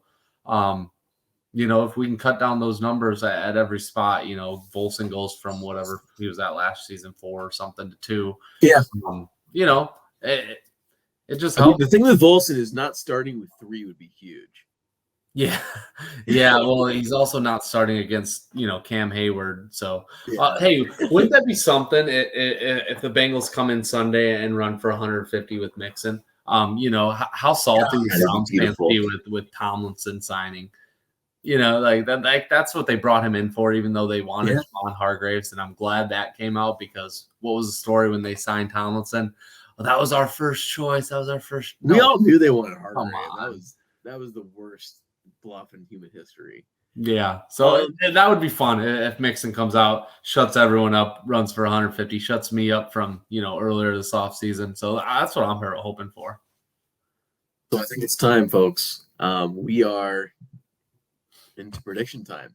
if we can cut down those numbers at every spot, Volson goes from whatever he was at last season, 4 or something to 2. Yeah. It just helps. The thing with Volson is not starting with 3 would be huge. Yeah. Yeah. Well, he's also not starting against, Cam Hayward. So, hey, wouldn't that be something if the Bengals come in Sunday and run for 150 with Mixon? How salty would Browns fans be with Tomlinson signing? That's what they brought him in for, even though they wanted Javon Hargraves. And I'm glad that came out, because what was the story when they signed Tomlinson? Well, that was our first choice. That was our first. We all knew they wanted Hargraves. That was the worst bluff in human history. Yeah. So that would be fun if Mixon comes out, shuts everyone up, runs for 150, shuts me up from, earlier this offseason. So that's what I'm hoping for. So I think it's time, folks. We are into prediction time.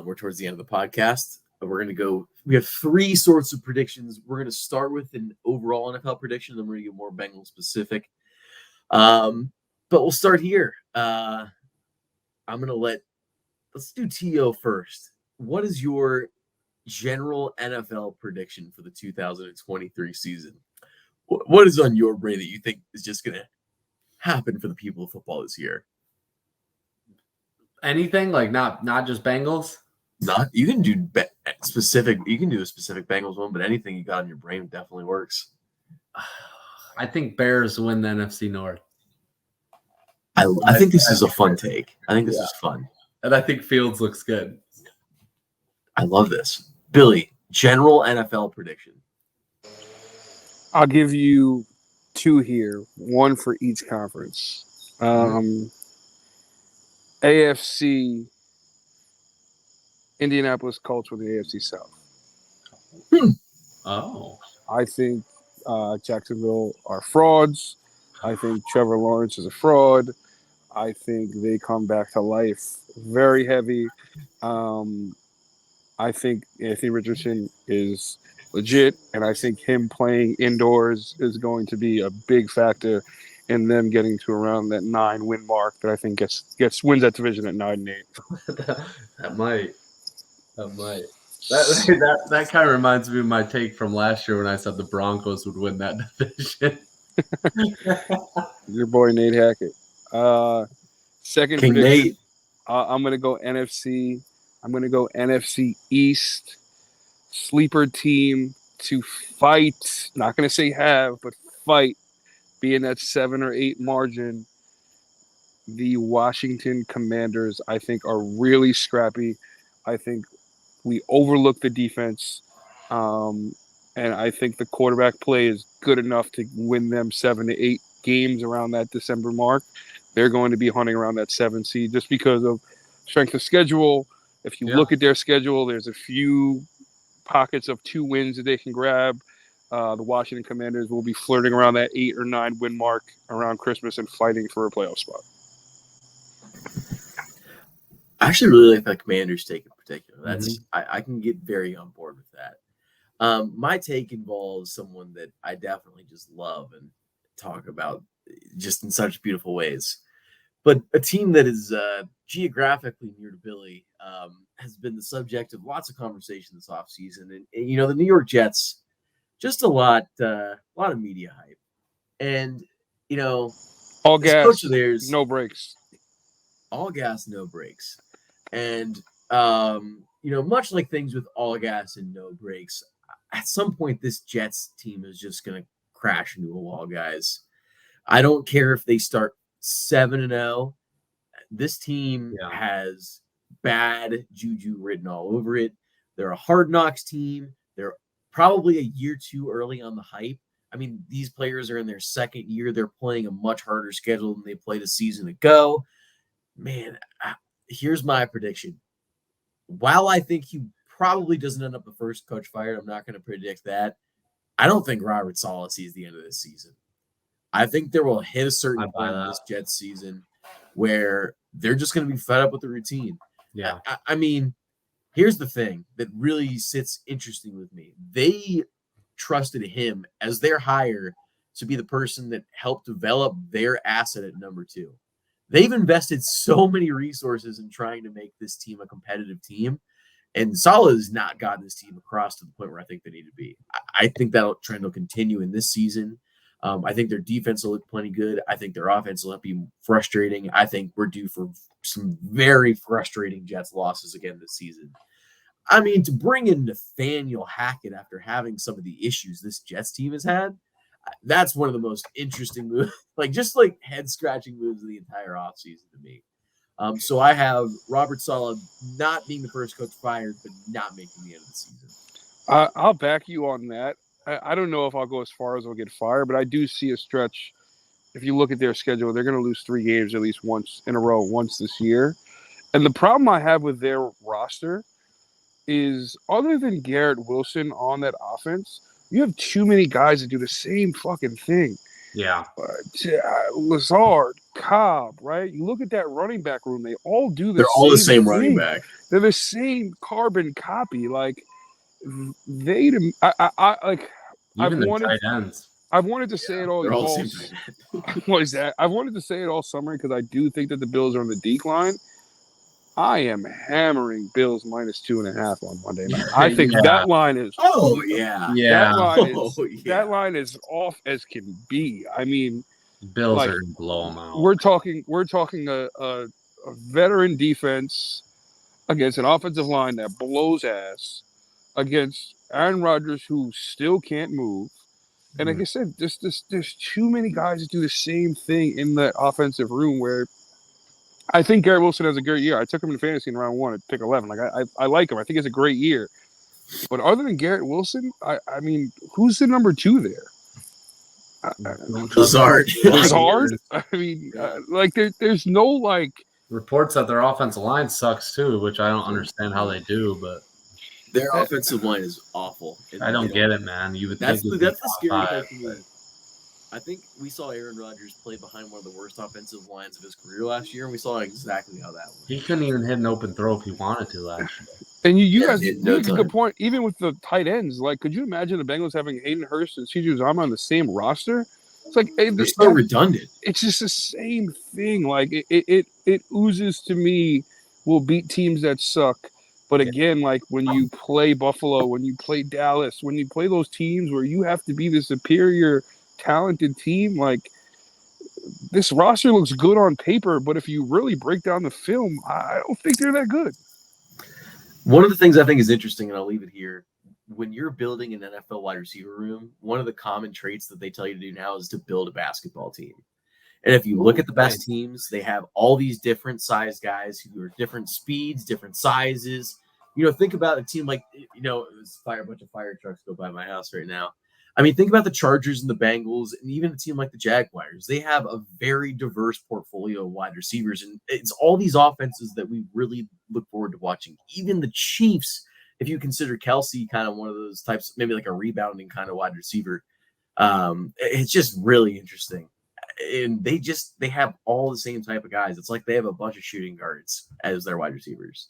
We're towards the end of the podcast. We're going to go. We have 3 sorts of predictions. We're going to start with an overall NFL prediction, then we're going to get more Bengals specific. But we'll start here. I'm going to let's do T.O. first. What is your general NFL prediction for the 2023 season? What is on your brain that you think is just going to happen for the people of football this year? Anything, like not just Bengals? Not, you can do specific. You can do a specific Bengals one, but anything you got on your brain definitely works. I think Bears win the NFC North. I think this is a fun take. I think this is fun. And I think Fields looks good. I love this. Billy, general NFL prediction. I'll give you 2 here, 1 for each conference. AFC, Indianapolis Colts with the AFC South. Oh. I think Jacksonville are frauds. I think Trevor Lawrence is a fraud. I think they come back to life very heavy. Um, I think Anthony Richardson is legit, and I think him playing indoors is going to be a big factor in them getting to around that 9-win mark. That I think wins that division at 9-8. That might. That kind of reminds me of my take from last year when I said the Broncos would win that division. Your boy Nate Hackett. Second King prediction. Nate. I'm going to go NFC. I'm going to go NFC East. Sleeper team to fight. Not going to say have, but fight. Be in that 7 or 8 margin. The Washington Commanders, I think, are really scrappy. I think we overlook the defense. And I think the quarterback play is good enough to win them 7 to 8 games around that December mark. They're going to be hunting around that 7 seed just because of strength of schedule. If you look at their schedule, there's a few pockets of 2 wins that they can grab. The Washington Commanders will be flirting around that 8 or 9 win mark around Christmas and fighting for a playoff spot. I actually really like that Commanders take in particular. That's I can get very on board with that. My take involves someone that I definitely just love and talk about just in such beautiful ways. But a team that is geographically near to Billy has been the subject of lots of conversation this offseason. And you know, the New York Jets, just a lot of media hype. And, you know, all gas, coach of theirs, no brakes. All gas, no brakes. And, you know, much like things with all gas and no brakes, at some point this Jets team is just going to crash into a wall, guys. I don't care if they start 7-0. This team has bad juju written all over it. They're a hard knocks team. They're probably a year too early on the hype. I mean, these players are in their second year. They're playing a much harder schedule than they played a season ago. Man, here's my prediction. While I think he probably doesn't end up the first coach fired, I'm not going to predict that. I don't think Robert Saleh sees the end of this season. I think there will hit a certain point in this Jets season where they're just going to be fed up with the routine. Yeah. I mean, here's the thing that really sits interesting with me. They trusted him as their hire to be the person that helped develop their asset at number 2. They've invested so many resources in trying to make this team a competitive team. And Saleh has not gotten this team across to the point where I think they need to be. I think that trend will continue in this season. I think their defense will look plenty good. I think their offense will be frustrating. I think we're due for some very frustrating Jets losses again this season. I mean, to bring in Nathaniel Hackett after having some of the issues this Jets team has had, that's one of the most interesting moves, just head-scratching moves of the entire offseason to me. So I have Robert Saleh not being the first coach fired, but not making the end of the season. I'll back you on that. I don't know if I'll go as far as they'll get fired, but I do see a stretch. If you look at their schedule, they're going to lose 3 games at least once in a row, once this year. And the problem I have with their roster is, other than Garrett Wilson on that offense, you have too many guys that do the same fucking thing. Yeah. Lazard, Cobb, right? You look at that running back room, they all do They're all the same thing. running back. They're the same carbon copy. I've wanted to say it all. What is that? I've wanted to say it all summer because I do think that the Bills are on the decline. I am hammering Bills -2.5 on Monday night. I think that line is. Oh yeah. That line is off as can be. I mean, Bills are going to blow them out. We're talking a veteran defense against an offensive line that blows ass, against Aaron Rodgers, who still can't move. And like I said, there's too many guys that do the same thing in that offensive room where I think Garrett Wilson has a great year. I took him in fantasy in round 1 at pick 11. I like him. I think it's a great year. But other than Garrett Wilson, I mean, who's the number 2 there? Lazard. I mean, there's no reports that their offensive line sucks too, which I don't understand how they do, but Their offensive line is awful. I don't get it, man. You would That's think the scary five, part for me. I think we saw Aaron Rodgers play behind one of the worst offensive lines of his career last year, and we saw exactly how that went. He couldn't even hit an open throw if he wanted to last year. And you guys did, make a good point. Even with the tight ends, like, could you imagine the Bengals having Hayden Hurst and C.J. Uzomah on the same roster? It's like they're so redundant. It's just the same thing. Like it oozes to me. We'll beat teams that suck. But again, like when you play Buffalo, when you play Dallas, when you play those teams where you have to be the superior, talented team, like this roster looks good on paper, but if you really break down the film, I don't think they're that good. One of the things I think is interesting, and I'll leave it here, when you're building an NFL wide receiver room, one of the common traits that they tell you to do now is to build a basketball team. And if you look at the best teams, they have all these different size guys who are different speeds, different sizes. Think about a team like, it's a bunch of fire trucks go by my house right now. I mean, think about the Chargers and the Bengals, and even a team like the Jaguars. They have a very diverse portfolio of wide receivers, and it's all these offenses that we really look forward to watching. Even the Chiefs, if you consider Kelsey kind of one of those types, maybe like a rebounding kind of wide receiver, it's just really interesting. And they have all the same type of guys. It's like they have a bunch of shooting guards as their wide receivers.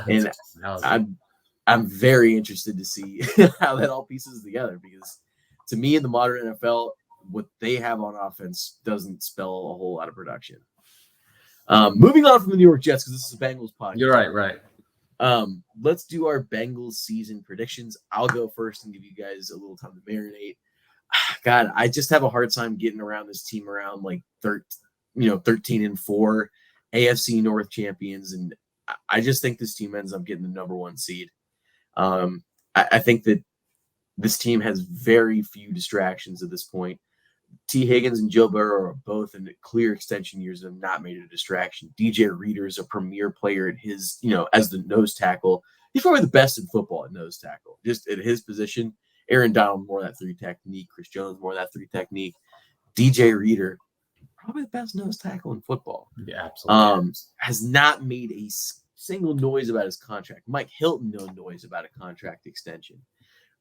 And I'm very interested to see how that all pieces together, because to me in the modern NFL, what they have on offense doesn't spell a whole lot of production. Moving on from the New York Jets, because this is a Bengals podcast. You're right. Let's do our Bengals season predictions. I'll go first and give you guys a little time to marinate. God, I just have a hard time getting around this team around like 13-4 AFC North champions, and I just think this team ends up getting the number 1 seed. I think that this team has very few distractions at this point. T. Higgins and Joe Burrow are both in clear extension years and have not made a distraction. DJ Reader is a premier player at his, as the nose tackle. He's probably the best in football at nose tackle, just at his position. Aaron Donald, more of that 3 technique. Chris Jones, more of that 3 technique. DJ Reader, probably the best nose tackle in football. Yeah, absolutely. Has not made a single noise about his contract. Mike Hilton, no noise about a contract extension.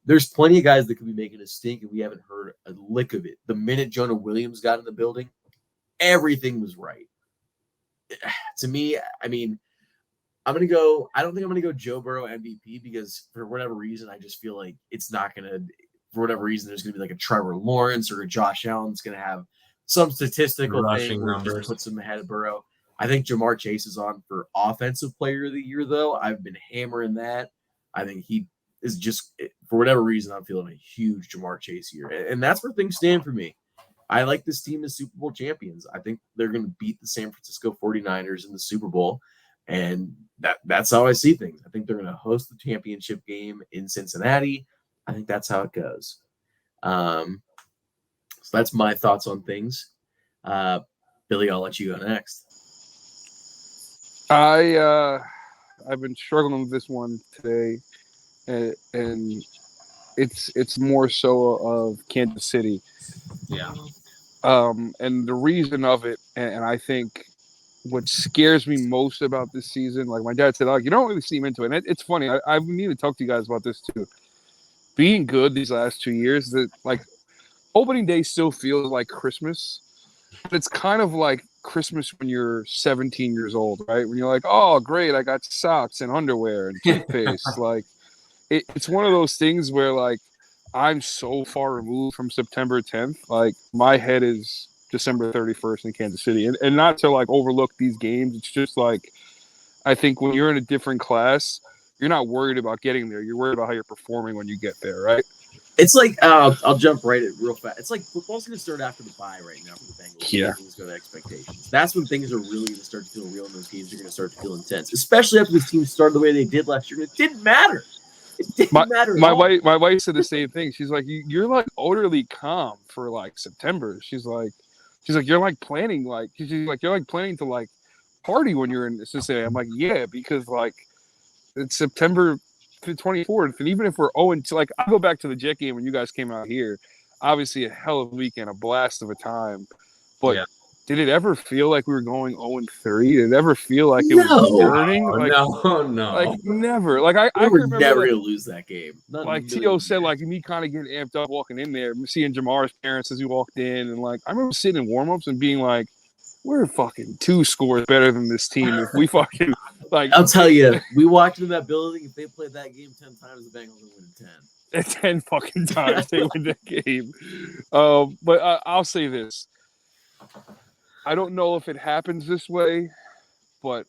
There's plenty of guys that could be making a stink, and we haven't heard a lick of it. The minute Jonah Williams got in the building, everything was right. To me, I mean, I don't think I'm going to go Joe Burrow MVP, because for whatever reason, I just feel like it's not going to, for whatever reason, there's going to be like a Trevor Lawrence or a Josh Allen that's going to have some statistical thing where it just puts him ahead of Burrow. I think Jamar Chase is on for Offensive Player of the Year, though. I've been hammering that. I think he is just, for whatever reason, I'm feeling a huge Jamar Chase year. And that's where things stand for me. I like this team as Super Bowl champions. I think they're going to beat the San Francisco 49ers in the Super Bowl. And that's how I see things. I think they're going to host the championship game in Cincinnati. I think that's how it goes. So that's my thoughts on things. Billy, I'll let you go next. I've been struggling with this one today, and it's more so of Kansas City. Yeah. And the reason of it, and I think what scares me most about this season, like my dad said, you don't really seem into it. And it's funny. I need to talk to you guys about this too. Being good these last 2 years, that like opening day still feels like Christmas. But it's kind of like Christmas when you're 17 years old, right? When you're like, oh, great, I got socks and underwear and toothpaste. Like it's one of those things where like I'm so far removed from September 10th. Like my head is December 31st in Kansas City. And not to like overlook these games. It's just like, I think when you're in a different class, you're not worried about getting there. You're worried about how you're performing when you get there, right? It's like, I'll jump right in real fast. It's like football's going to start after the bye right now for the Bengals. Yeah. Things go to expectations. That's when things are really going to start to feel real, and those games are going to start to feel intense, especially after this team started the way they did last year. And it didn't matter. It didn't matter. My wife said the same thing. She's like, you're like utterly calm for like September. She's like, you're like planning, like, you're like planning to like party when you're in Cincinnati. I'm like, yeah, because like it's September 24th, and even if we're 0-2, like I go back to the Jet game when you guys came out here, obviously a hell of a weekend, a blast of a time. But did it ever feel like we were going 0-3? Did it ever feel like it was burning? No. Like never. Like I We can were remember never like, going to lose that game. Not like in a T.O. million said, years. like me kind of getting amped up walking in there, seeing Jamar's parents as we walked in, and like I remember sitting in warm-ups and being like, we're fucking 2 scores better than this team. If we fucking like, I'll tell you, we walked in that building. If they played that game 10 times, the Bengals would win 10. 10 fucking times they win that game. But I'll say this. I don't know if it happens this way, but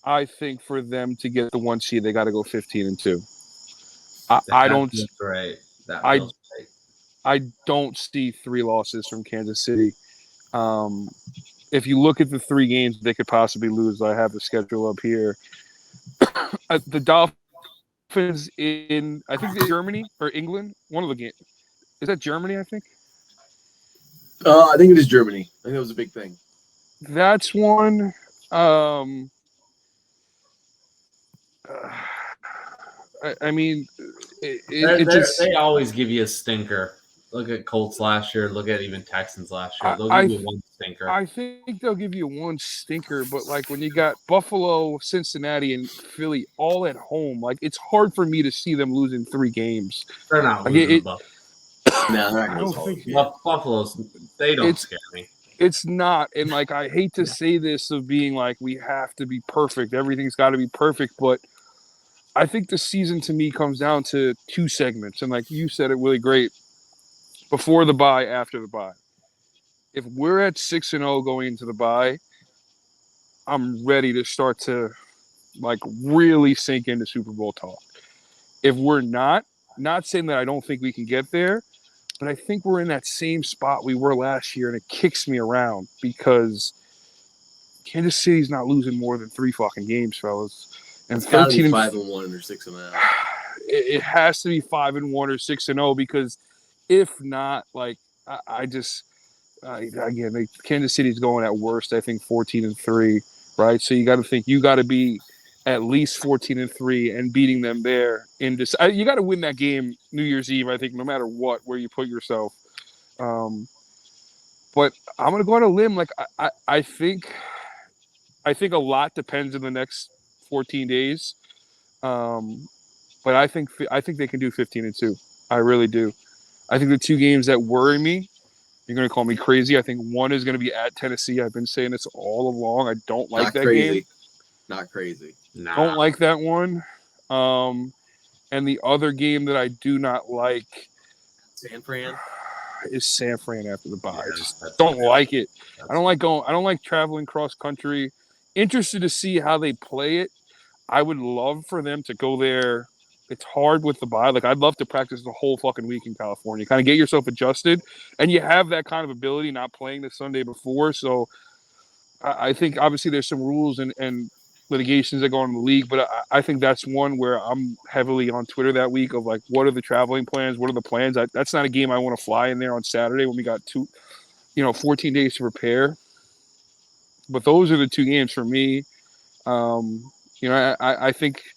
I think for them to get the 1 seed, they got to go 15-2. I don't. That's right. That I feels right. I don't see 3 losses from Kansas City. If you look at the 3 games they could possibly lose, I have the schedule up here. The Dolphins in, I think, Germany or England. One of the games. Is that Germany? I think. I think it is Germany. I think that was a big thing. That's one. I mean, they always give you a stinker. Look at Colts last year. Look at even Texans last year. They'll give you one stinker. I think they'll give you one stinker, but like when you got Buffalo, Cincinnati, and Philly all at home, like it's hard for me to see them losing 3 games. They're not like losing No, I don't think Buffalo's. They don't scare me. It's not, and like I hate to say this of being like we have to be perfect. Everything's got to be perfect, but I think the season to me comes down to 2 segments, and like you said it really great. Before the bye, after the bye. If we're at 6-0 going into the bye, I'm ready to start to like really sink into Super Bowl talk. If we're not saying that I don't think we can get there, but I think we're in that same spot we were last year, and it kicks me around because Kansas City's not losing more than 3 fucking games, fellas. And 13 5-1 or 6-0. It has to be 5-1 or 6-0 because if not, like again, Kansas City's going at worst. I think 14-3, right? So you got to think you got to be at least 14-3 and beating them there. You got to win that game New Year's Eve. I think no matter what, where you put yourself. But I'm gonna go on a limb. Like I think a lot depends in the next 14 days. But I think they can do 15-2. I really do. I think the 2 games that worry me, you're going to call me crazy. I think one is going to be at Tennessee. I've been saying this all along. I don't like that game. Not crazy. Nah. Don't like that one. And the other game that I do not like San Fran is San Fran after the bye. Yeah, I just don't like it. I don't like traveling cross country. Interested to see how they play it. I would love for them to go there. It's hard with the bye. Like, I'd love to practice the whole fucking week in California. Kind of get yourself adjusted. And you have that kind of ability not playing the Sunday before. So I think, obviously, there's some rules and litigations that go on in the league. But I think that's one where I'm heavily on Twitter that week of, like, what are the traveling plans? What are the plans? That's not a game I want to fly in there on Saturday when we got 14 days to prepare. But those are the 2 games for me. I think –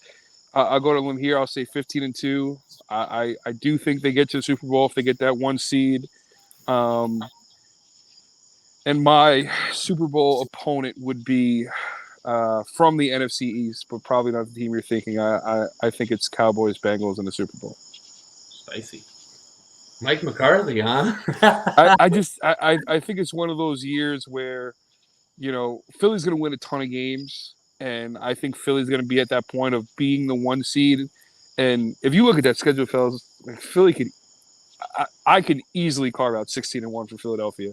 I'll go to limb here. I'll say 15-2. I do think they get to the Super Bowl if they get that 1 seed. And my Super Bowl opponent would be from the NFC East, but probably not the team you're thinking. I think it's Cowboys Bengals in the Super Bowl. Spicy. Mike McCarthy, huh? I think it's one of those years where, Philly's going to win a ton of games. And I think Philly's going to be at that point of being the 1 seed. And if you look at that schedule, fellas, like Philly I could easily carve out 16-1 for Philadelphia.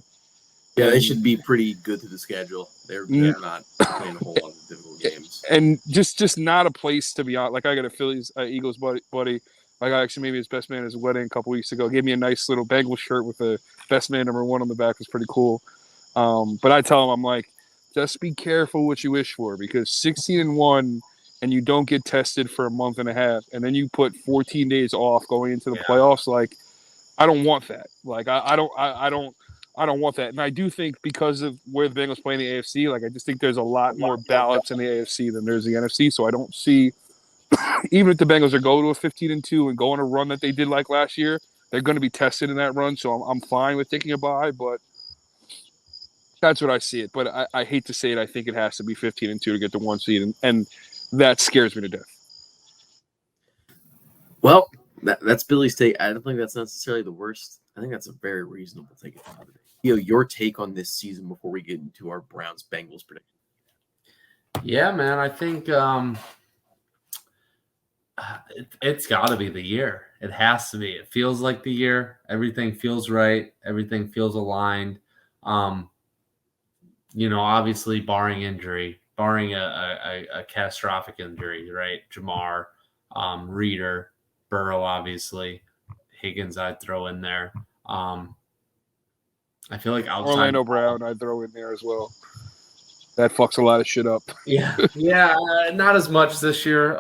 Yeah, they should be pretty good to the schedule. They're not playing a whole lot of difficult games. And just not a place to be on. Like, I got a Phillies Eagles buddy. Like, I actually maybe his best man at his wedding a couple weeks ago. Gave me a nice little Bengals shirt with the best man #1 on the back. It was pretty cool. But I tell him, I'm like, just be careful what you wish for, because 16-1 and you don't get tested for a month and a half, and then you put 14 days off going into the playoffs. Like, I don't want that. Like, I don't want that. And I do think because of where the Bengals play in the AFC, like, I just think there's a lot more balance in the AFC than there's the NFC. So I don't see, even if the Bengals are going to a 15-2 and go on a run that they did like last year, they're going to be tested in that run. So I'm fine with taking a bye, but That's what I see it. But I hate to say it. I think it has to be 15-2 to get the 1 seed, and that scares me to death. Well, that's Billy's take. I don't think that's necessarily the worst. I think that's a very reasonable take. Your take on this season before we get into our Browns-Bengals prediction. Yeah, man, I think it's got to be the year. It has to be. It feels like the year. Everything feels right. Everything feels aligned. Obviously, barring injury, barring a catastrophic injury, right? Jamar, Reeder, Burrow, obviously, Higgins, I'd throw in there. I feel like outside Orlando Brown, I'd throw in there as well. That fucks a lot of shit up. Yeah, not as much this year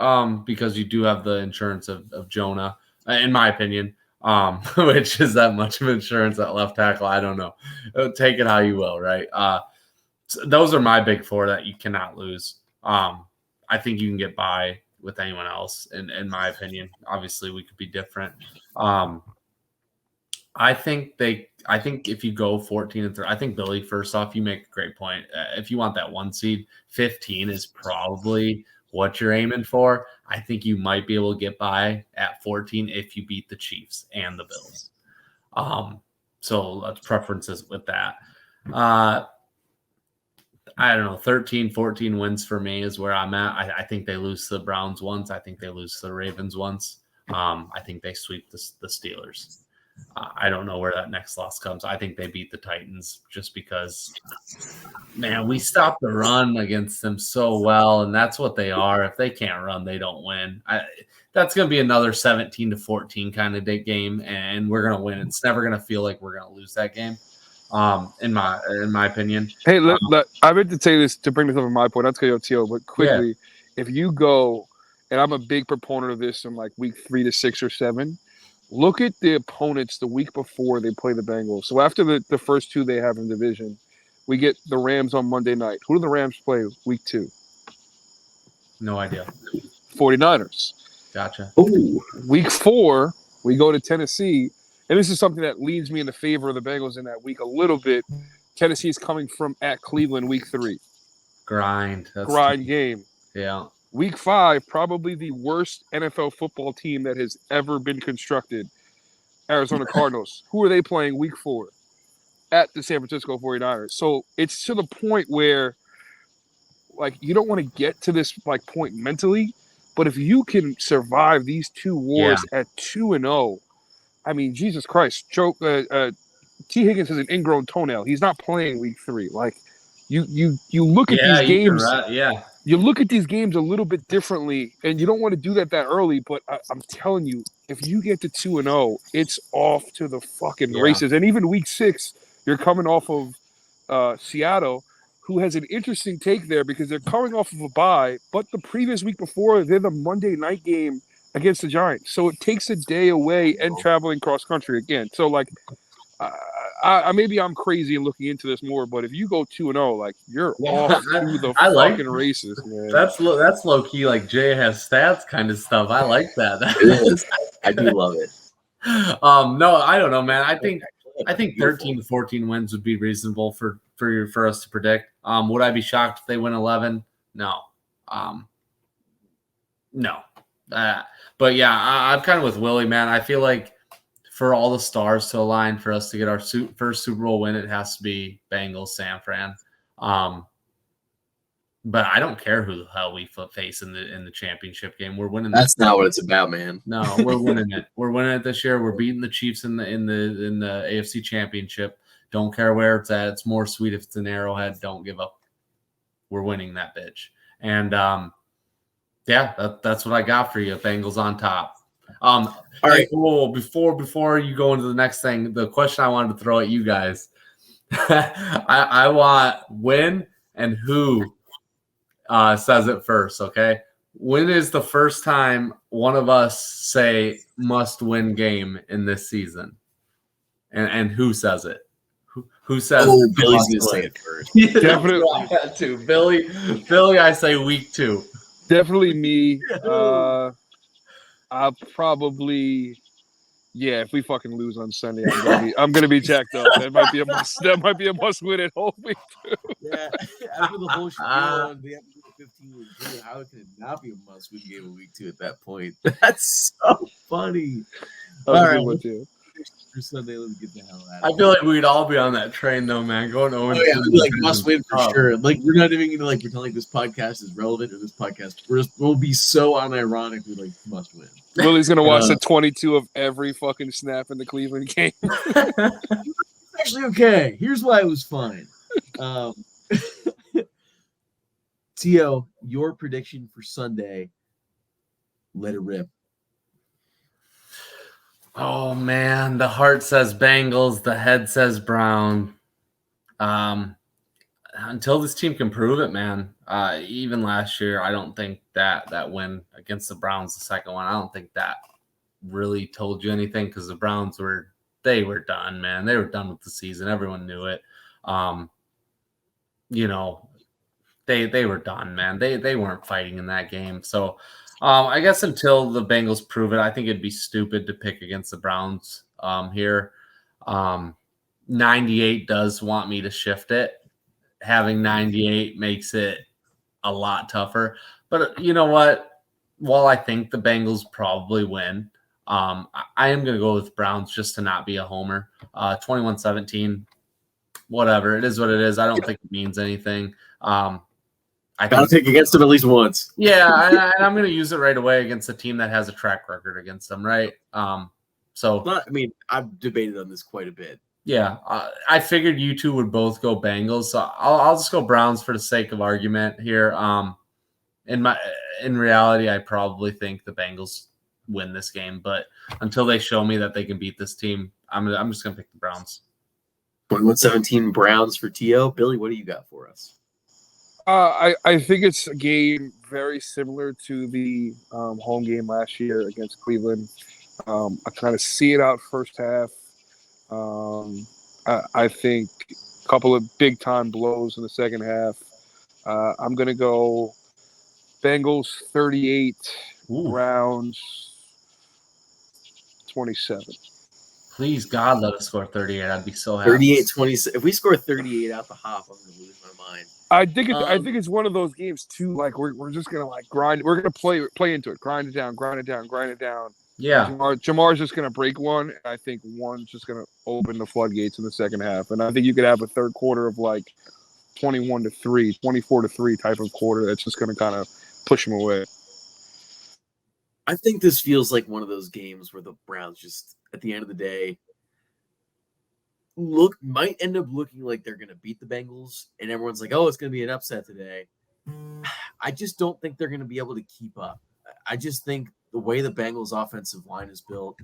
because you do have the insurance of Jonah, in my opinion, which is that much of insurance at left tackle. I don't know. Take it how you will, right? So those are my big four that you cannot lose. I think you can get by with anyone else, in my opinion. Obviously, we could be different. I think if you go 14-3, I think Billy, first off, you make a great point. If you want that 1 seed, 15 is probably what you're aiming for. I think you might be able to get by at 14 if you beat the Chiefs and the Bills. So that's preferences with that. I don't know, 13, 14 wins for me is where I'm at. I think they lose to the Browns once. I think they lose to the Ravens once. I think they sweep the Steelers. I don't know where that next loss comes. I think they beat the Titans just because, man, we stopped the run against them so well, and that's what they are. If they can't run, they don't win. That's going to be another 17-14 kind of game, and we're going to win. It's never going to feel like we're going to lose that game, in my opinion. Hey, I meant to say this to bring this up in my point. Not to go to but quickly, if you go, and I'm a big proponent of this in like week 3 to 6 or 7. Look at the opponents the week before they play the Bengals. So after the first 2 they have in division, we get the Rams on Monday night. Who do the Rams play week 2? No idea. 49ers. Gotcha. Ooh. Week 4, we go to Tennessee. And this is something that leads me in the favor of the Bengals in that week a little bit. Tennessee is coming from at Cleveland week 3. Grind Game. Yeah. Week 5, probably the worst NFL football team that has ever been constructed. Arizona Cardinals. Who are they playing week 4? At the San Francisco 49ers. So it's to the point where, like, you don't want to get to this like point mentally, but if you can survive these 2 wars at 2-0, I mean, Jesus Christ, T. Higgins has an ingrown toenail. He's not playing week 3. Like, you look at these games. Right. Yeah. You look at these games a little bit differently, and you don't want to do that early, but I'm telling you, if you get to 2-0, it's off to the fucking races. And even week 6, you're coming off of Seattle, who has an interesting take there because they're coming off of a bye, but the previous week before, they're the Monday night game against the Giants. So it takes a day away and traveling cross-country again. So, like, maybe I'm crazy and looking into this more, but if you go 2-0, like, you're off to the fucking races, man. That's low key, like Jay has stats kind of stuff. I like that. It is. I do love it. No, I don't know, man. I think 13-14 wins would be reasonable for us to predict. Would I be shocked if they win 11? No. No. But yeah, I'm kind of with Willie, man. I feel like for all the stars to align for us to get our first Super Bowl win, it has to be Bengals, San Fran. But I don't care who the hell we face in the championship game. We're winning. That's not what it's about, man. No, we're winning it. We're winning it this year. We're beating the Chiefs in the AFC Championship. Don't care where it's at. It's more sweet if it's an Arrowhead. Don't give up. We're winning that bitch. And that's what I got for you. Bengals on top. All right. Cool. Before you go into the next thing, the question I wanted to throw at you guys, I want when and who says it first. Okay, when is the first time one of us say must-win game in this season, and who says it? Who says? Oh, Billy's gonna say it first. Definitely, I got to Billy. I say week 2. Definitely me. I'll probably Yeah, if we fucking lose on Sunday, I'm gonna be jacked up. That might be a must. That might be a must win at home. Yeah, after the whole spiel on the 15-week game, how could it not be a must-win game in week 2 at that point? That's so funny. That was All a good right, one too. for Sunday, let's get the hell out I of feel here. like we'd all be on that train though, man. Going 0 Oh yeah, like must win for sure. Like we're not even gonna like pretend like this podcast is relevant or this podcast. We'll be so unironically like must win. Willie's gonna watch the 22 of every fucking snap in the Cleveland game. Actually, okay. Here's why it was fine. Tio, your prediction for Sunday. Let it rip. Oh man, the heart says Bengals, the head says Brown. Until this team can prove it, man. Even last year, I don't think that win against the Browns, the second one, I don't think that really told you anything because the Browns were done, man. They were done with the season. Everyone knew it. They were done, man. They weren't fighting in that game. So I guess until the Bengals prove it, I think it'd be stupid to pick against the Browns here. 98 does want me to shift it. Having 98 makes it a lot tougher. But you know what? While I think the Bengals probably win, I am going to go with Browns just to not be a homer. 21-17, whatever. It is what it is. I don't think it means anything. I gotta pick against them at least once. Yeah, and I'm going to use it right away against a team that has a track record against them, right? I've debated on this quite a bit. Yeah, I figured you two would both go Bengals, so I'll just go Browns for the sake of argument here. In reality, I probably think the Bengals win this game, but until they show me that they can beat this team, I'm just going to pick the Browns. 21-17 Browns for Tio. Billy, what do you got for us? I think it's a game very similar to the home game last year against Cleveland. I kind of see it out first half. I think a couple of big time blows in the second half. I'm going to go Bengals 38, Browns 27. Please, God, let us score 38. I'd be so happy. 38-27. If we score 38 out the hop, I'm going to lose my mind. I think it's one of those games too. Like we're just gonna like grind. We're gonna play into it, grind it down. Yeah, Jamar's just gonna break one. And I think one's just gonna open the floodgates in the second half. And I think you could have a third quarter of like 21-3, 24-3 type of quarter that's just gonna kind of push them away. I think this feels like one of those games where the Browns just at the end of the day might end up looking like they're going to beat the Bengals, and everyone's like, oh, it's going to be an upset today. I just don't think they're going to be able to keep up. I just think the way the Bengals offensive line is built,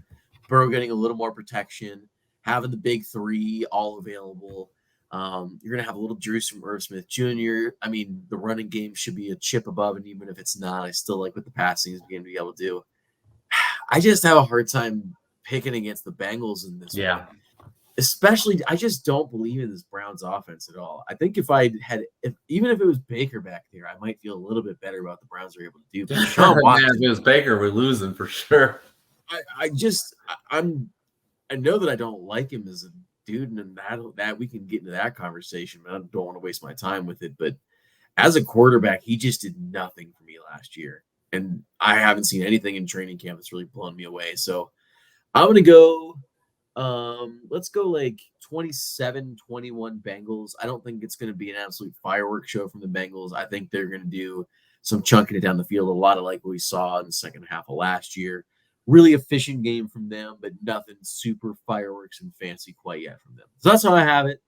Burrow getting a little more protection, having the big three all available, you're going to have a little juice from Irv Smith Jr. I mean, the running game should be a chip above, and even if it's not, I still like what the passing is beginning to be able to do. I just have a hard time picking against the Bengals in this one. Especially, I just don't believe in this Browns offense at all. I think even if it was Baker back there, I might feel a little bit better about the Browns are able to do. But if it was Baker, we're losing for sure. I know that I don't like him as a dude, and that we can get into that conversation, but I don't want to waste my time with it. But as a quarterback, he just did nothing for me last year, and I haven't seen anything in training camp that's really blown me away. So I'm gonna go. Let's go like 27-21 Bengals. I don't think it's going to be an absolute fireworks show from the Bengals. I think they're going to do some chunking it down the field, a lot of like what we saw in the second half of last year. Really efficient game from them, but nothing super fireworks and fancy quite yet from them. So that's how I have it.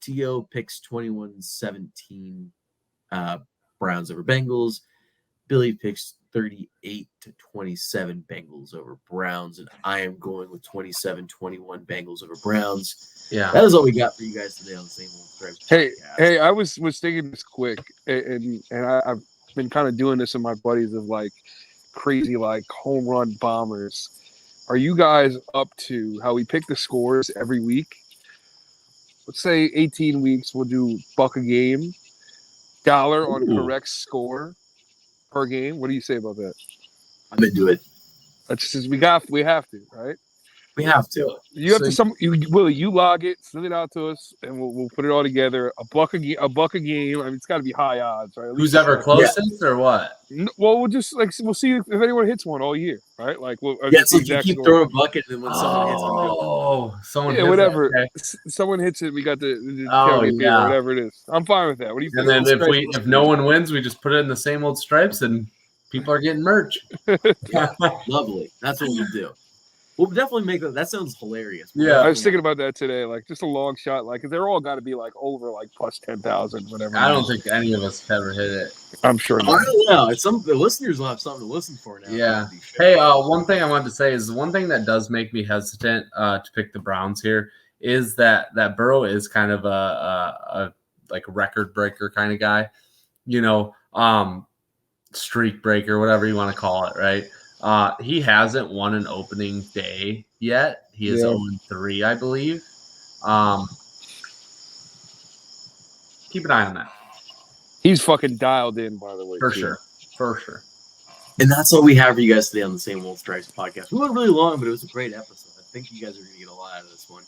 T.O. picks 21-17 Browns over Bengals. Billy picks 38-27 Bengals over Browns, and I am going with 27-21 Bengals over Browns. Yeah, that is all we got for you guys today on the Same Old Stripes. Hey, I was thinking this quick, and I've been kind of doing this with my buddies of like crazy like home run bombers. Are you guys up to how we pick the scores every week? Let's say 18 weeks, we'll do $1 a game, $1 on correct score per game. What do you say about that? I'm into it. That's just we have to, right? We have to. You have to Willie, you log it, send it out to us, and we'll put it all together. A buck a game. I mean, it's got to be high odds, right? At Who's least ever closest or what? Well, we'll see if anyone hits one all year, right? Like, so you keep throwing a bucket, and then when someone hits, someone hits whatever. Okay. Someone hits it, we got the beer, whatever it is. I'm fine with that. What do you think? And then if no one wins, we just put it in the same old stripes, and people are getting merch. Lovely. That's what we do. We'll definitely make that. That sounds hilarious. Yeah, I was thinking about that today. Like, just a long shot. Like, they're all got to be like over like plus 10,000, whatever. I don't think any of us have ever hit it. I'm sure. I don't know. The listeners will have something to listen for now. Yeah. Hey, one thing I wanted to say is one thing that does make me hesitant to pick the Browns here is that Burrow is kind of a like record breaker kind of guy, streak breaker, whatever you want to call it, right? He hasn't won an opening day yet. He is 0-3, I believe. Keep an eye on that. He's fucking dialed in, by the way. For sure. And that's all we have for you guys today on the Same Old Stripes podcast. We went really long, but it was a great episode. I think you guys are going to get a lot out of this one.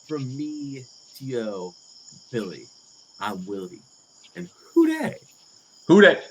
From me, Tio, Billy, I'm Willie, and Hooday. Hooday.